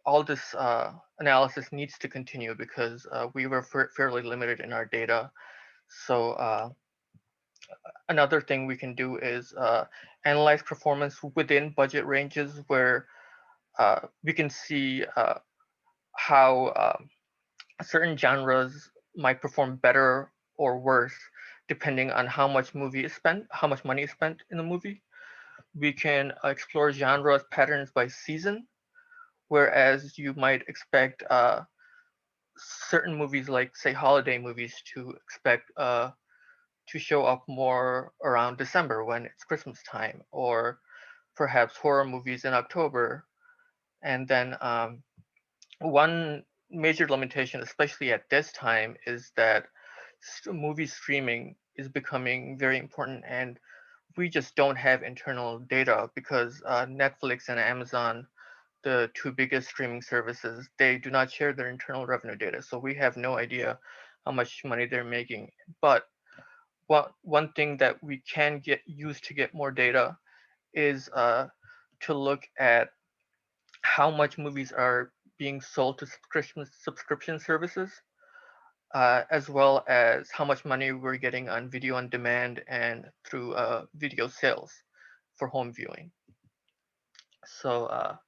[SPEAKER 8] all this analysis needs to continue because we were fairly limited in our data. So another thing we can do is analyze performance within budget ranges where we can see how certain genres might perform better or worse depending on how much money is spent in the movie. We can explore genres patterns by season, whereas you might expect certain movies like say holiday movies to expect to show up more around December when it's Christmas time, or perhaps horror movies in October. And then one major limitation, especially at this time, is that movie streaming is becoming very important, and we just don't have internal data because Netflix and Amazon, the two biggest streaming services, they do not share their internal revenue data. So we have no idea how much money they're making. But one thing that we can use to get more data is to look at how much movies are being sold to subscription services, as well as how much money we're getting on video on demand and through video sales for home viewing. So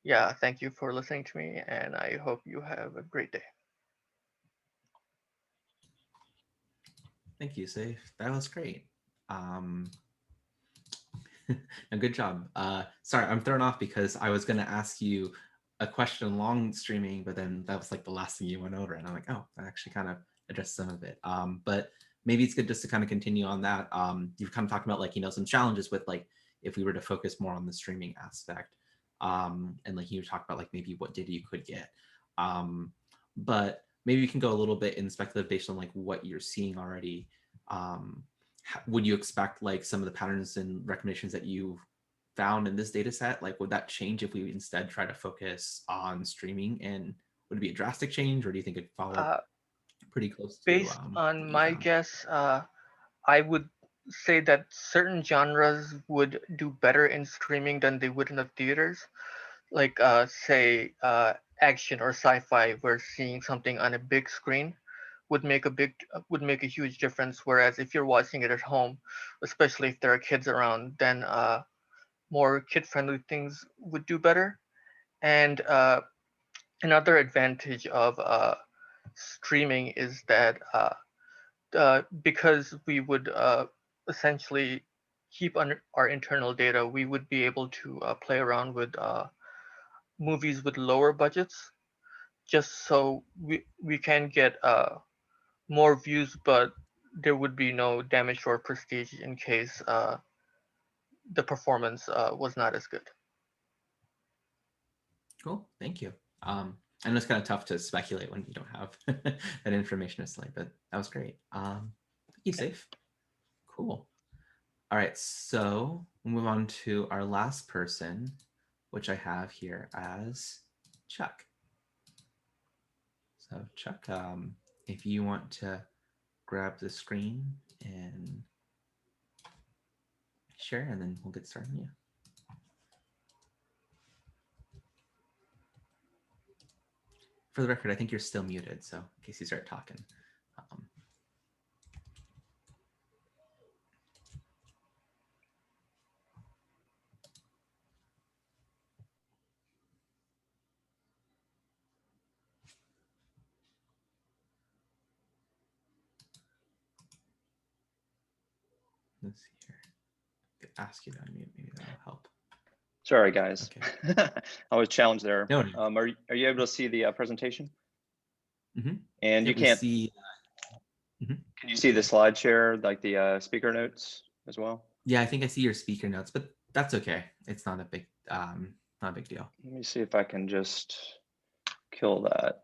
[SPEAKER 8] yeah, thank you for listening to me, and I hope you have a great day.
[SPEAKER 1] Thank you, Saif. That was great. A good job. Sorry, I'm thrown off because I was going to ask you a question along streaming, but then that was like the last thing you went over, and I'm like, oh, that actually kind of addressed some of it. But maybe it's good just to kind of continue on that. You've kind of talked about like, you know, some challenges with like if we were to focus more on the streaming aspect, and like you talked about like maybe what data you could get. But maybe you can go a little bit in speculative based on like what you're seeing already. Would you expect like some of the patterns and recommendations that you've found in this data set, like would that change if we instead try to focus on streaming, and would it be a drastic change, or do you think it'd follow pretty close to
[SPEAKER 8] Based on my guess, I would say that certain genres would do better in streaming than they would in the theaters. Like say action or sci-fi, where seeing something on a big screen would make a huge difference. Whereas if you're watching it at home, especially if there are kids around, then more kid-friendly things would do better. And another advantage of streaming is that because we would essentially keep our internal data, we would be able to play around with movies with lower budgets, just so we can get more views, but there would be no damage to our prestige in case the performance was not as good.
[SPEAKER 1] Cool, thank you. I know it's kind of tough to speculate when you don't have that information necessarily, but that was great. Thank you, Saif. Cool. All right, so we'll move on to our last person, which I have here as Chuck. So Chuck, if you want to grab the screen and share, and then we'll get started. Yeah. For the record, I think you're still muted, so in case you start talking. Let's see here. I could ask you to unmute, maybe that'll help.
[SPEAKER 9] Sorry, guys. Okay. I was challenged there.
[SPEAKER 1] No.
[SPEAKER 9] Are you able to see the presentation?
[SPEAKER 1] Mm-hmm.
[SPEAKER 9] And you can't see. Can you see the slide share, like the speaker notes as well?
[SPEAKER 1] Yeah, I think I see your speaker notes, but that's okay. It's not a big deal.
[SPEAKER 9] Let me see if I can just kill that.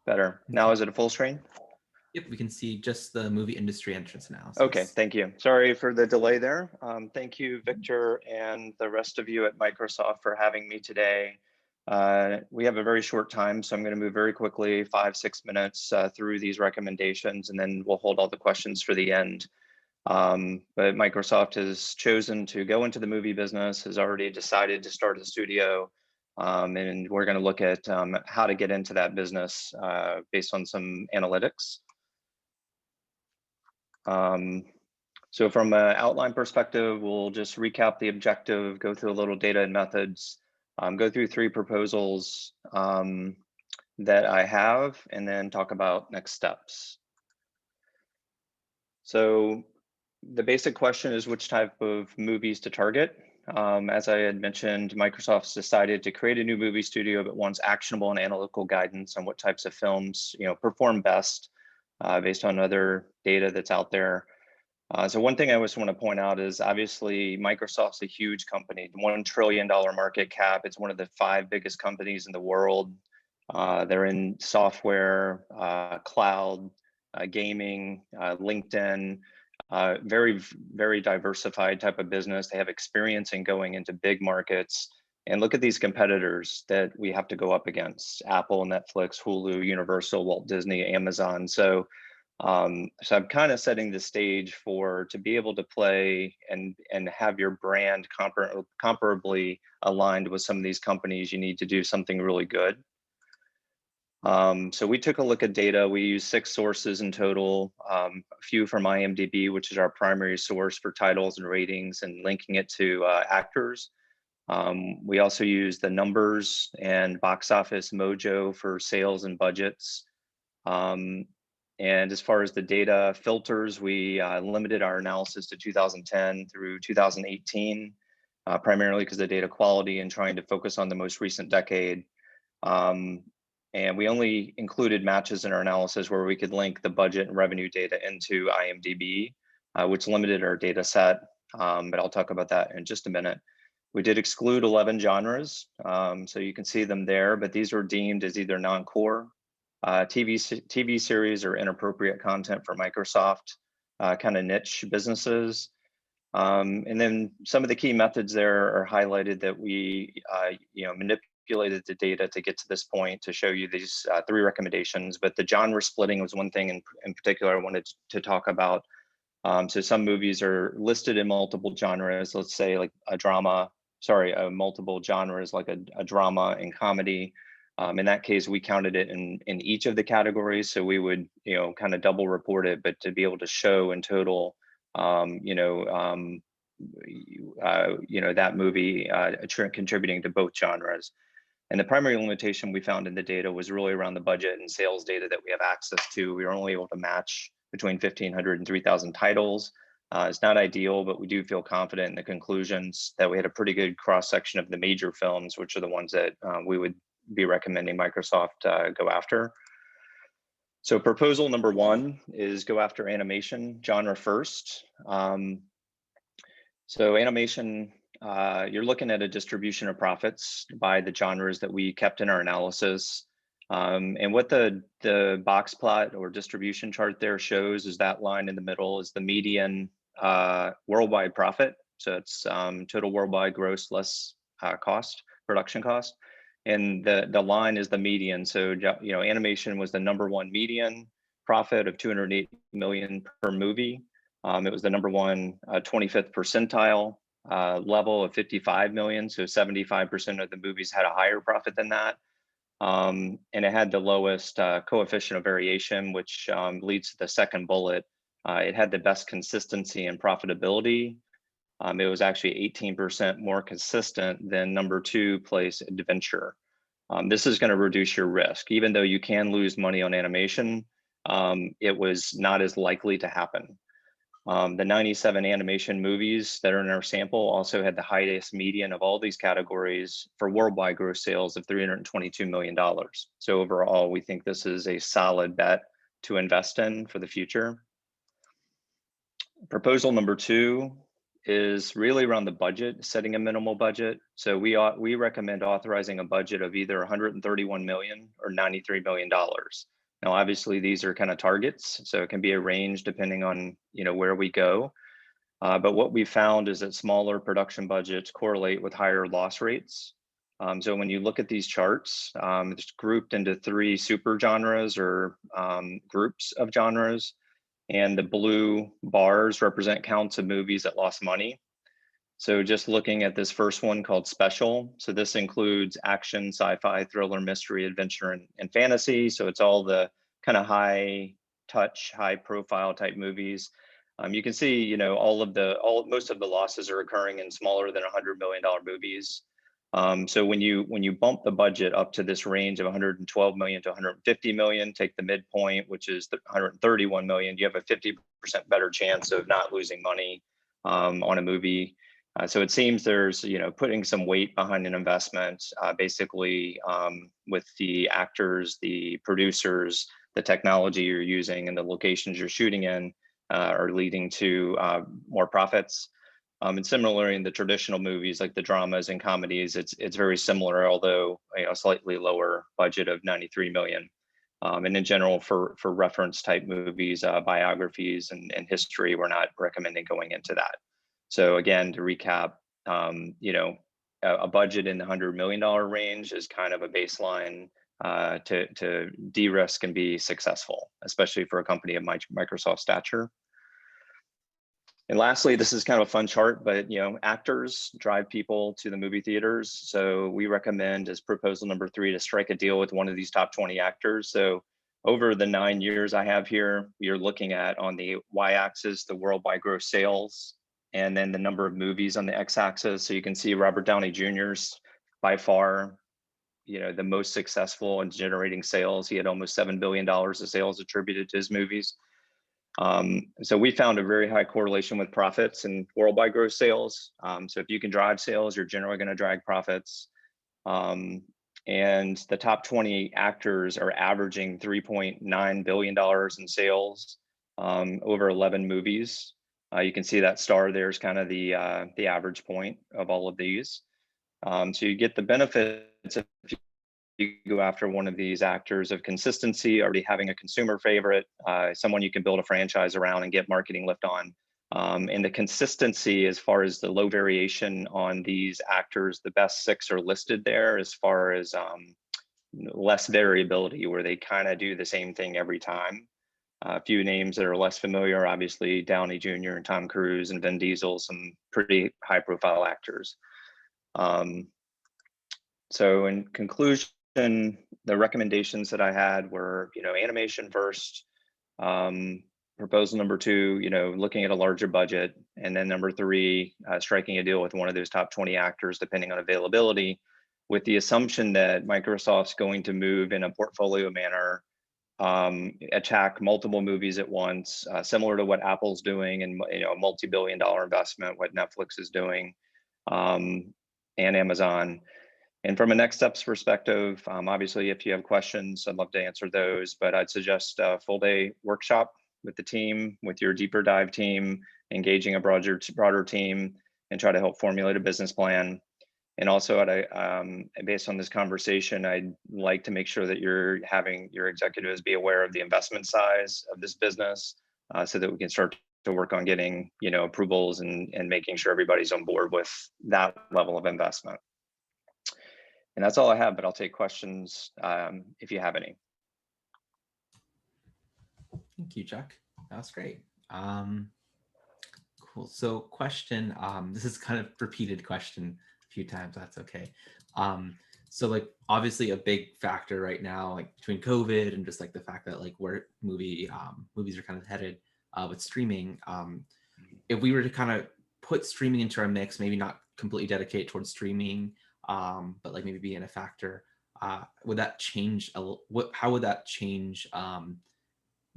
[SPEAKER 9] Better. Now is it a full screen?
[SPEAKER 1] Yep, we can see just the movie industry entrance analysis.
[SPEAKER 9] Okay, thank you. Sorry for the delay there. Thank you, Victor, and the rest of you at Microsoft for having me today. We have a very short time, so I'm going to move very quickly, 5-6 minutes through these recommendations, and then we'll hold all the questions for the end. But Microsoft has chosen to go into the movie business, has already decided to start a studio, and we're going to look at how to get into that business based on some analytics. So from an outline perspective, we'll just recap the objective, go through a little data and methods, go through 3 proposals that I have, and then talk about next steps. So the basic question is which type of movies to target. As I had mentioned, Microsoft's decided to create a new movie studio that wants actionable and analytical guidance on what types of films, perform best based on other data that's out there. So one thing I always want to point out is obviously Microsoft's a huge company, $1 trillion market cap. It's one of the 5 biggest companies in the world. They're in software, cloud, gaming, LinkedIn, very, very diversified type of business. They have experience in going into big markets. And look at these competitors that we have to go up against: Apple, Netflix, Hulu, Universal, Walt Disney, Amazon. So I'm kind of setting the stage to be able to play and have your brand comparably aligned with some of these companies. You need to do something really good. So we took a look at data. We used 6 sources in total, a few from IMDb, which is our primary source for titles and ratings and linking it to actors. We also used the Numbers and Box Office Mojo for sales and budgets. And as far as the data filters, we limited our analysis to 2010 through 2018, primarily because of data quality and trying to focus on the most recent decade. And we only included matches in our analysis where we could link the budget and revenue data into IMDb, which limited our data set. But I'll talk about that in just a minute. We did exclude 11 genres, so you can see them there, but these were deemed as either non-core, TV series, or inappropriate content for Microsoft, kind of niche businesses. And then some of the key methods there are highlighted that we manipulated the data to get to this point to show you these 3 recommendations. But the genre splitting was one thing in particular I wanted to talk about. So some movies are listed in multiple genres, let's say like multiple genres like a drama and comedy. In that case, we counted it in each of the categories. So we would, kind of double report it, but to be able to show in total, that movie contributing to both genres. And the primary limitation we found in the data was really around the budget and sales data that we have access to. We were only able to match between 1,500 and 3,000 titles. It's not ideal, but we do feel confident in the conclusions that we had a pretty good cross-section of the major films, which are the ones that we would be recommending Microsoft go after. So proposal number 1 is go after animation genre first. So animation, you're looking at a distribution of profits by the genres that we kept in our analysis. And what the box plot or distribution chart there shows is that line in the middle is the median worldwide profit. So it's total worldwide gross less production cost. And the line is the median. So, animation was the #1 median profit of 208 million per movie. It was the #1 25th percentile level of 55 million. So 75% of the movies had a higher profit than that. And it had the lowest coefficient of variation, which leads to the second bullet. It had the best consistency and profitability. It was actually 18% more consistent than #2 place Adventure. This is going to reduce your risk. Even though you can lose money on animation, it was not as likely to happen. The 97 animation movies that are in our sample also had the highest median of all these categories for worldwide gross sales of $322 million. So overall, we think this is a solid bet to invest in for the future. Proposal number 2 is really around the budget, setting a minimal budget. So we recommend authorizing a budget of either 131 million or $93 million. Now, obviously, these are kind of targets, so it can be a range depending on where we go. But what we found is that smaller production budgets correlate with higher loss rates. So when you look at these charts, it's grouped into 3 super genres or groups of genres. And the blue bars represent counts of movies that lost money. So just looking at this first one called Special. So this includes action, sci-fi, thriller, mystery, adventure, and fantasy. So it's all the kind of high touch, high profile type movies. You can see, you know, most of the losses are occurring in smaller than $100 million movies. So when you bump the budget up to this range of 112 million to 150 million, take the midpoint, which is the 131 million, you have a 50% better chance of not losing money on a movie. So it seems there's, you know, putting some weight behind an investment, basically with the actors, the producers, the technology you're using, and the locations you're shooting in are leading to more profits. And similarly, in the traditional movies, like the dramas and comedies, it's very similar, although, you know, slightly lower budget of 93 million. And in general, for reference type movies, biographies and history, we're not recommending going into that. So again, to recap, you know, a budget in the $100 million range is kind of a baseline to de-risk and be successful, especially for a company of Microsoft stature. And lastly, this is kind of a fun chart, but, you know, actors drive people to the movie theaters. So we recommend, as proposal number 3, to strike a deal with one of these top 20 actors. So over the 9 years I have here, you're looking at, on the y-axis, the worldwide gross sales, and then the number of movies on the x-axis. So you can see Robert Downey Jr.'s by far, you know, the most successful in generating sales. He had almost $7 billion of sales attributed to his movies. So we found a very high correlation with profits and worldwide gross sales. So if you can drive sales, you're generally going to drag profits. And the top 20 actors are averaging $3.9 billion in sales over 11 movies. You can see that star there is kind of the average point of all of these. So you get the benefits if you go after one of these actors of consistency, already having a consumer favorite, someone you can build a franchise around and get marketing lift on. And the consistency, as far as the low variation on these actors, the best 6 are listed there, as far as less variability, where they kind of do the same thing every time. A few names that are less familiar, obviously Downey Jr. and Tom Cruise and Vin Diesel, some pretty high profile actors. So in conclusion, the recommendations that I had were, you know, animation first, proposal number 2, you know, looking at a larger budget, and then number 3, striking a deal with one of those top 20 actors, depending on availability, with the assumption that Microsoft's going to move in a portfolio manner, attack multiple movies at once, similar to what Apple's doing, and, you know, multi-billion-dollar investment, what Netflix is doing, and Amazon. And from a next steps perspective, obviously, if you have questions, I'd love to answer those, but I'd suggest a full day workshop with the team, with your deeper dive team, engaging a broader team, and try to help formulate a business plan. And also, based on this conversation, I'd like to make sure that you're having your executives be aware of the investment size of this business, so that we can start to work on getting, you know, approvals and making sure everybody's on board with that level of investment. And that's all I have, but I'll take questions if you have any.
[SPEAKER 1] Thank you, Chuck. That was great. Cool. So question, this is kind of repeated question a few times, that's okay. So like obviously a big factor right now, like between COVID and just like the fact that like where movies are kind of headed with streaming, if we were to kind of put streaming into our mix, maybe not completely dedicate towards streaming, but like maybe being a factor, would that change how would that change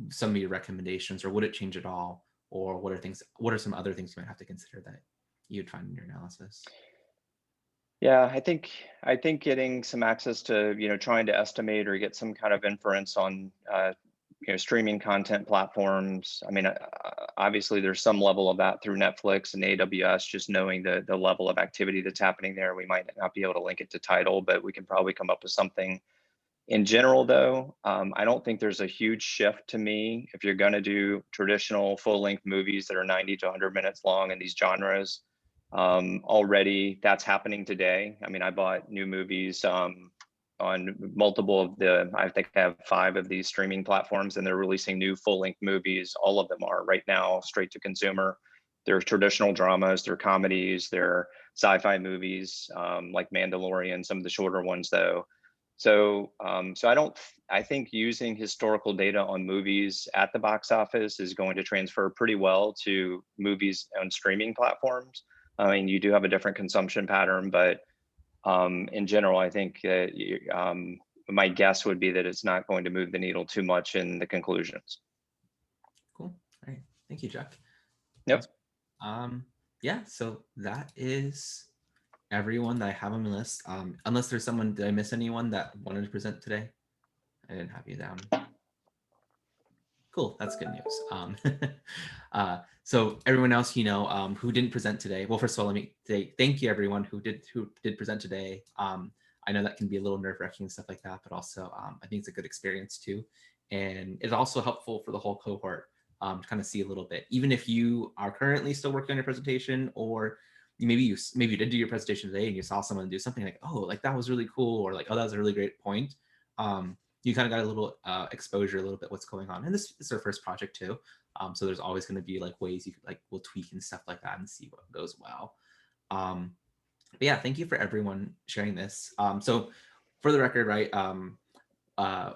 [SPEAKER 1] some of your recommendations, or would it change at all? Or what are some other things you might have to consider that you'd find in your analysis?
[SPEAKER 9] Yeah, I think getting some access to, you know, trying to estimate or get some kind of inference on you know, streaming content platforms. I mean, obviously there's some level of that through Netflix and AWS, just knowing the level of activity that's happening there. We might not be able to link it to Tidal, but we can probably come up with something. In general, though, I don't think there's a huge shift to me. If you're going to do traditional full-length movies that are 90 to 100 minutes long in these genres, already that's happening today. I mean, I bought new movies on multiple of I think I have 5 of these streaming platforms, and they're releasing new full-length movies. All of them are right now straight to consumer. They're traditional dramas, they're comedies, they're sci-fi movies like Mandalorian, some of the shorter ones though. So, I think using historical data on movies at the box office is going to transfer pretty well to movies on streaming platforms. I mean, you do have a different consumption pattern, but in general, I think my guess would be that it's not going to move the needle too much in the conclusions.
[SPEAKER 1] Cool. All right. Thank you, Jack.
[SPEAKER 9] Yep.
[SPEAKER 1] Yeah, so that is everyone that I have on my list. Unless there's someone, did I miss anyone that wanted to present today? I didn't have you down. Cool, that's good news. So everyone else, who didn't present today. Well, first of all, let me say thank you everyone who did present today. I know that can be a little nerve-wracking and stuff like that, but also I think it's a good experience too. And it's also helpful for the whole cohort to kind of see a little bit, even if you are currently still working on your presentation, or maybe you did do your presentation today and you saw someone do something like, oh, like that was really cool, or like, oh, that was a really great point. You kind of got a little exposure, a little bit what's going on. And this is our first project too. So there's always going to be like ways you could we'll tweak and stuff like that and see what goes well. But yeah, thank you for everyone sharing this. So for the record, right,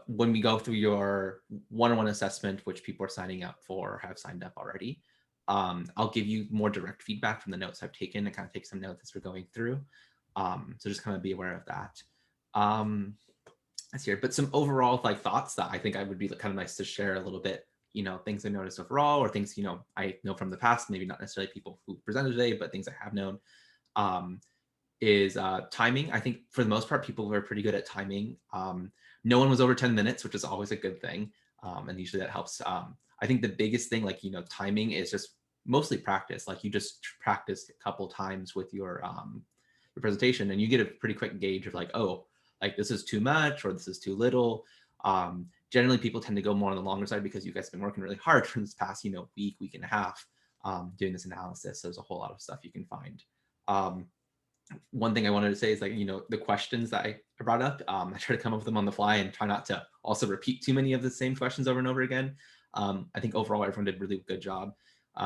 [SPEAKER 1] when we go through your one-on-one assessment, which people are signing up for or have signed up already, I'll give you more direct feedback from the notes I've taken and kind of take some notes as we're going through. So just kind of be aware of that. That's here, but some overall thoughts that I think I would be kind of nice to share a little bit, things I noticed overall, or things, I know from the past, maybe not necessarily people who presented today, but things I have known, is timing. I think for the most part, people were pretty good at timing. No one was over 10 minutes, which is always a good thing. And usually that helps. I think the biggest thing, timing is just mostly practice. Like you just practice a couple times with your presentation and you get a pretty quick gauge of oh, this is too much or this is too little. Generally, people tend to go more on the longer side because you guys have been working really hard for this past, week and a half doing this analysis. So there's a whole lot of stuff you can find. One thing I wanted to say is the questions that I brought up, I try to come up with them on the fly and try not to also repeat too many of the same questions over and over again. I think overall, everyone did a really good job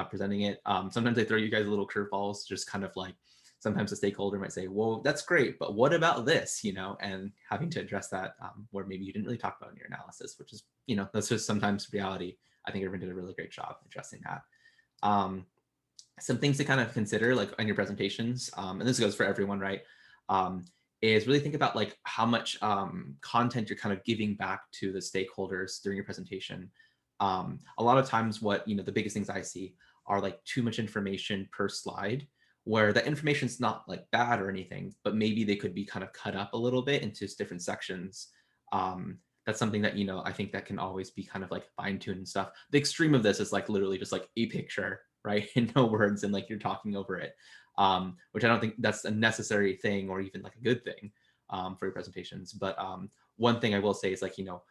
[SPEAKER 1] presenting it. Sometimes I throw you guys a little curveballs, just kind of sometimes a stakeholder might say, well, that's great, but what about this, and having to address that where maybe you didn't really talk about in your analysis, which is, that's just sometimes reality. I think everyone did a really great job addressing that. Some things to kind of consider on your presentations, and this goes for everyone, right, is really think about how much content you're kind of giving back to the stakeholders during your presentation. A lot of times what, the biggest things I see are too much information per slide, where the information's not bad or anything, but maybe they could be kind of cut up a little bit into different sections. That's something that, I think that can always be kind of fine-tuned and stuff. The extreme of this is literally just a picture, right? And no words and you're talking over it, which I don't think that's a necessary thing or even a good thing for your presentations. But one thing I will say is as you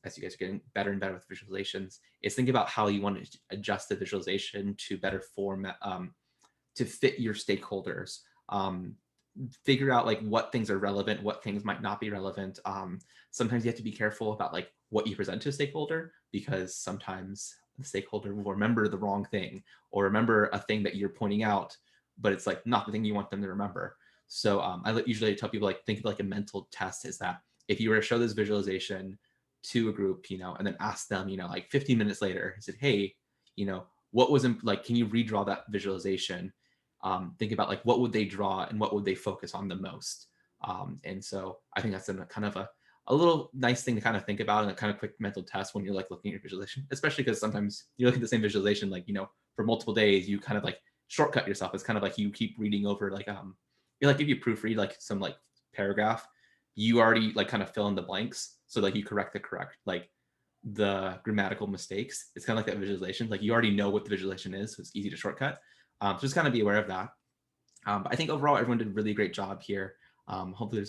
[SPEAKER 1] guys are getting better and better with visualizations, is think about how you want to adjust the visualization to better format, to fit your stakeholders. Figure out what things are relevant, what things might not be relevant. Sometimes you have to be careful about what you present to a stakeholder, because sometimes the stakeholder will remember the wrong thing or remember a thing that you're pointing out, but it's not the thing you want them to remember. So I usually tell people think of a mental test, is that if you were to show this visualization to a group, and then ask them, 15 minutes later, said, hey, what was can you redraw that visualization? Think about what would they draw and what would they focus on the most. And so I think that's kind of a little nice thing to kind of think about, and a kind of quick mental test when you're looking at your visualization, especially because sometimes you look at the same visualization, for multiple days, you kind of shortcut yourself. It's kind of you keep reading over if you proofread some paragraph, you already kind of fill in the blanks. So you correct the grammatical mistakes. It's kind of that visualization, you already know what the visualization is, so it's easy to shortcut. So just kind of be aware of that. But I think overall, everyone did a really great job here. Hopefully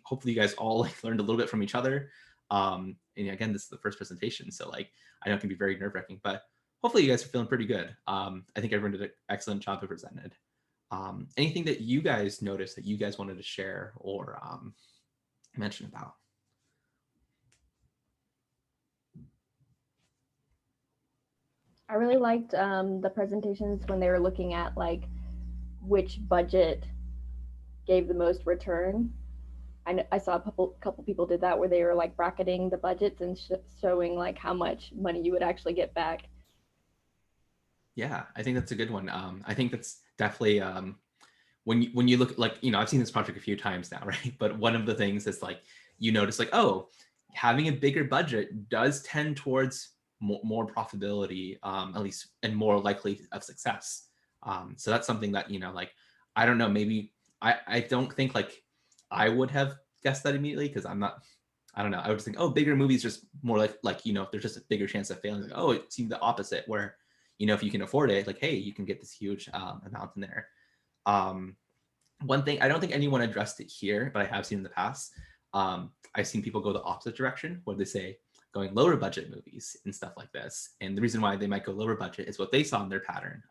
[SPEAKER 1] hopefully you guys all learned a little bit from each other. And again, this is the first presentation, so I know it can be very nerve-wracking, but hopefully you guys are feeling pretty good. I think everyone did an excellent job who presented. Anything that you guys noticed that you guys wanted to share or mention about?
[SPEAKER 7] I really liked the presentations when they were looking at which budget gave the most return. I saw a couple people did that where they were like bracketing the budgets and showing like how much money you would actually get back.
[SPEAKER 1] Yeah, I think that's a good one. I think that's definitely when you look at, like, I've seen this project a few times now, right? But one of the things is like you notice like, oh, having a bigger budget does tend towards more profitability, at least, and more likely of success. So that's something that, like, I don't know, maybe I don't think like I would have guessed that immediately, because I don't know. I would just think, oh, bigger movies just more like there's just a bigger chance of failing. Like, oh, it seemed the opposite, where if you can afford it, like, hey, you can get this huge amount in there. One thing, I don't think anyone addressed it here, but I have seen in the past. I've seen people go the opposite direction, where they say going lower budget movies and stuff like this. And the reason why they might go lower budget is what they saw in their pattern,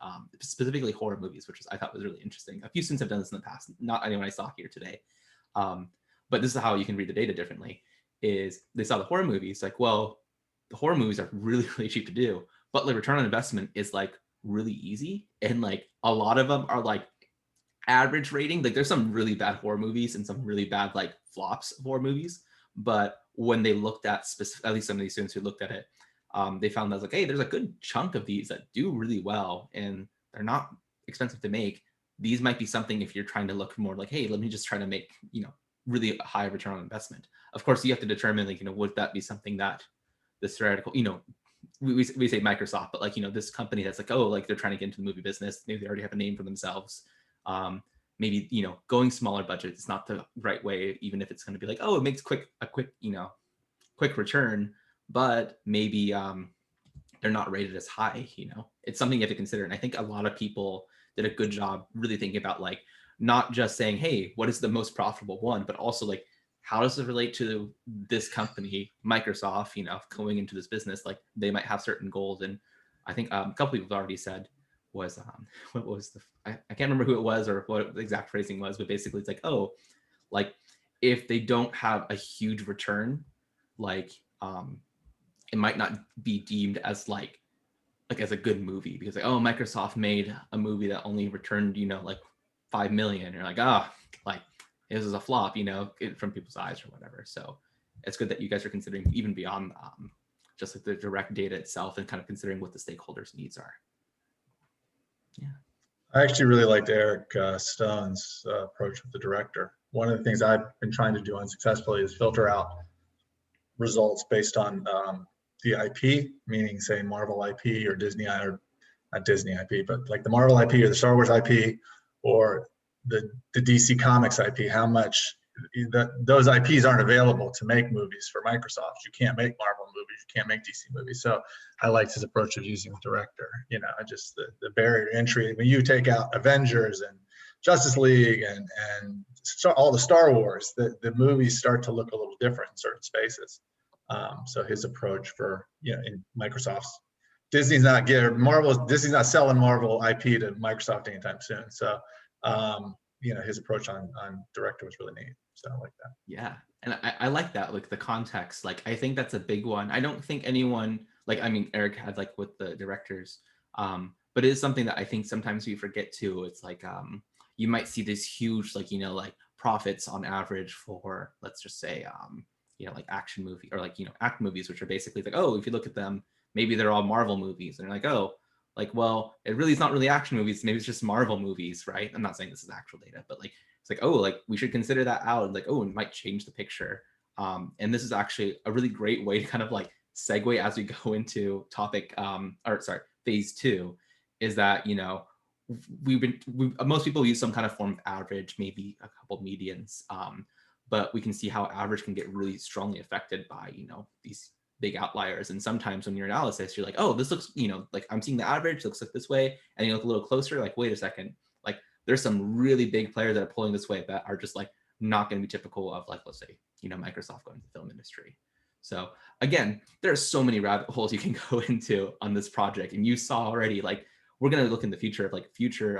[SPEAKER 1] specifically horror movies, which I thought was really interesting. A few students have done this in the past, not anyone I saw here today. But this is how you can read the data differently, is they saw the horror movies, like, well, the horror movies are really, really cheap to do, but the return on investment is like really easy. And like a lot of them are like average rating. Like there's some really bad horror movies and some really bad like flops of horror movies. But when they looked at at least some of these students who looked at it, they found that like, hey, there's a good chunk of these that do really well and they're not expensive to make. These might be something if you're trying to look more like, hey, let me just try to make, really high return on investment. Of course, you have to determine like, would that be something that this theoretical, we say Microsoft, but like, this company that's like, oh, like they're trying to get into the movie business. Maybe they already have a name for themselves. Maybe, going smaller budget is not the right way, even if it's going to be like, oh, it makes a quick return, but maybe they're not rated as high. It's something you have to consider. And I think a lot of people did a good job really thinking about like, not just saying, hey, what is the most profitable one, but also like, how does it relate to this company, Microsoft, going into this business? Like they might have certain goals. And I think a couple people have already said was, what was I can't remember who it was or what the exact phrasing was, but basically it's like, oh, like if they don't have a huge return, like it might not be deemed as like as a good movie, because like, oh, Microsoft made a movie that only returned, like 5 million. You're like, oh, like this is a flop, from people's eyes or whatever. So it's good that you guys are considering even beyond just like the direct data itself and kind of considering what the stakeholders' needs are. Yeah.
[SPEAKER 10] I actually really liked Eric Stone's approach with the director. One of the things I've been trying to do unsuccessfully is filter out results based on the IP, meaning say Marvel IP or Disney, or not Disney IP, but like the Marvel IP or the Star Wars IP or the DC Comics IP, how much those IPs aren't available to make movies for Microsoft. You can't make Marvel movies, you can't make DC movies. So I liked his approach of using the director, just the barrier to entry. When you take out Avengers and Justice League and all the Star Wars, the movies start to look a little different in certain spaces. So his approach for, in Microsoft's, Disney's not selling Marvel IP to Microsoft anytime soon. So, his approach on director was really neat. So I like that.
[SPEAKER 1] Yeah. And I like that, like the context. Like, I think that's a big one. I don't think anyone, like, I mean, Eric had like with the directors, but it is something that I think sometimes we forget too. It's like, you might see this huge, like, like profits on average for, let's just say, like action movie or like, act movies, which are basically like, oh, if you look at them, maybe they're all Marvel movies. And they're like, oh, like, well, it really is not really action movies. Maybe it's just Marvel movies, right? I'm not saying this is actual data, but like, it's like, oh, like we should consider that out. Like, oh, it might change the picture. And this is actually a really great way to kind of like segue as we go into phase 2, is that, most people use some kind of form of average, maybe a couple medians, but we can see how average can get really strongly affected by, these big outliers. And sometimes when you're analysis, you're like, oh, this looks, like I'm seeing the average looks like this way. And you look a little closer, like, wait a second, like there's some really big players that are pulling this way that are just like not going to be typical of like, let's say, Microsoft going to the film industry. So again, there are so many rabbit holes you can go into on this project. And you saw already, like, we're going to look in the future of like future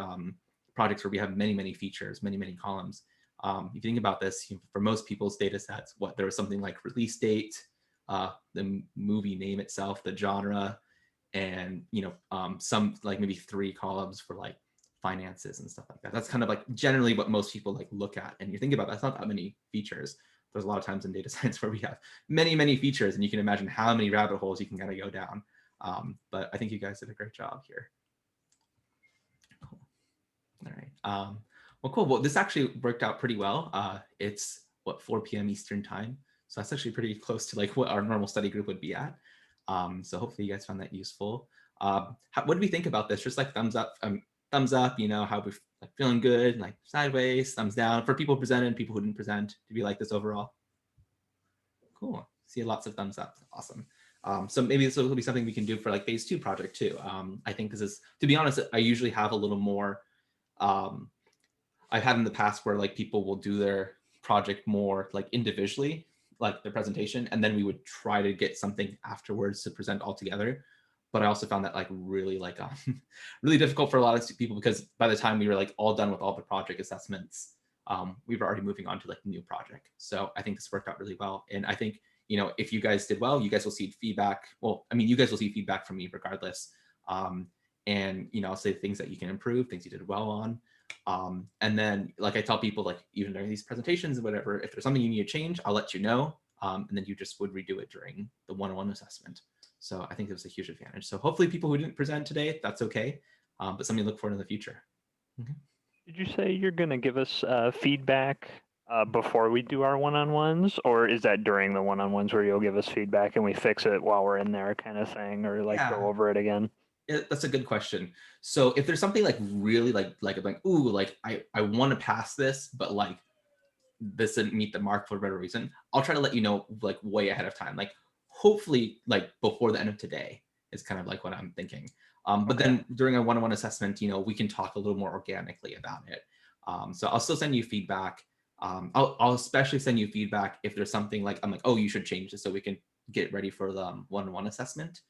[SPEAKER 1] projects where we have many, many features, many, many columns. If you think about this, for most people's data sets, there was something like release date, the movie name itself, the genre, and some like maybe 3 columns for like finances and stuff like that. That's kind of like generally what most people like look at. And you think about that's not that many features. There's a lot of times in data science where we have many features, and you can imagine how many rabbit holes you can kind of go down. But I think you guys did a great job here. Cool. All right. Well, cool. Well, this actually worked out pretty well. It's what, 4 p.m. Eastern time. So that's actually pretty close to like what our normal study group would be at. So hopefully you guys found that useful. What do we think about this? Just like thumbs up, you know, how we're like feeling good, like sideways, thumbs down for people who presented, people who didn't present. Did we like this overall? Cool. See lots of thumbs up. Awesome. So maybe this will be something we can do for like phase 2 project too. I think this is, to be honest, I usually have a little more, I've had in the past where like people will do their project more like individually, like the presentation, and then we would try to get something afterwards to present all together. But I also found that like really like really difficult for a lot of people, because by the time we were like all done with all the project assessments, we were already moving on to like the new project. So I think this worked out really well. And I think, you know, if you guys did well, you guys will see feedback. Well, I mean, you guys will see feedback from me regardless. And, you know, I'll say things that you can improve, things you did well on. And then like I tell people, like even during these presentations or whatever, if there's something you need to change, I'll let you know. And then you just would redo it during the one-on-one assessment. So I think it was a huge advantage. So hopefully people who didn't present today, that's okay. But something to look for in the future. Okay.
[SPEAKER 5] Did you say you're going to give us feedback before we do our one-on-ones, or is that during the one-on-ones where you'll give us feedback and we fix it while we're in there kind of thing, or like go over it again?
[SPEAKER 1] That's a good question. So if there's something like really like ooh, like I want to pass this, but like this didn't meet the mark for whatever reason, I'll try to let you know like way ahead of time. Like hopefully like before the end of today is kind of like what I'm thinking. But then during a one-on-one assessment, you know, we can talk a little more organically about it. So I'll still send you feedback. I'll especially send you feedback if there's something like I'm like, oh, you should change this so we can get ready for the one-on-one assessment.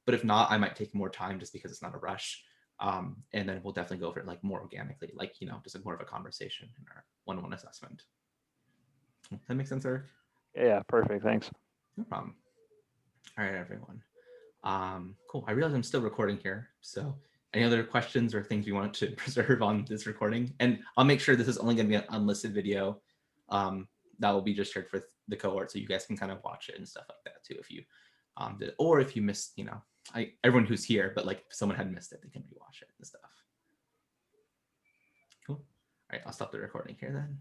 [SPEAKER 1] But if not, I might take more time just because it's not a rush. And then we'll definitely go over it like more organically, like, you know, just like more of a conversation in our one-on-one assessment. Does that make sense, Eric?
[SPEAKER 5] Yeah, perfect. Thanks.
[SPEAKER 1] No problem. All right, everyone. Cool. I realize I'm still recording here. So any other questions or things we want to preserve on this recording? And I'll make sure this is only going to be an unlisted video that will be just shared for the cohort, so you guys can kind of watch it and stuff like that too if you did, or if you missed, you know, everyone who's here, but like if someone had missed it, they can rewatch it and stuff. Cool. All right, I'll stop the recording here then.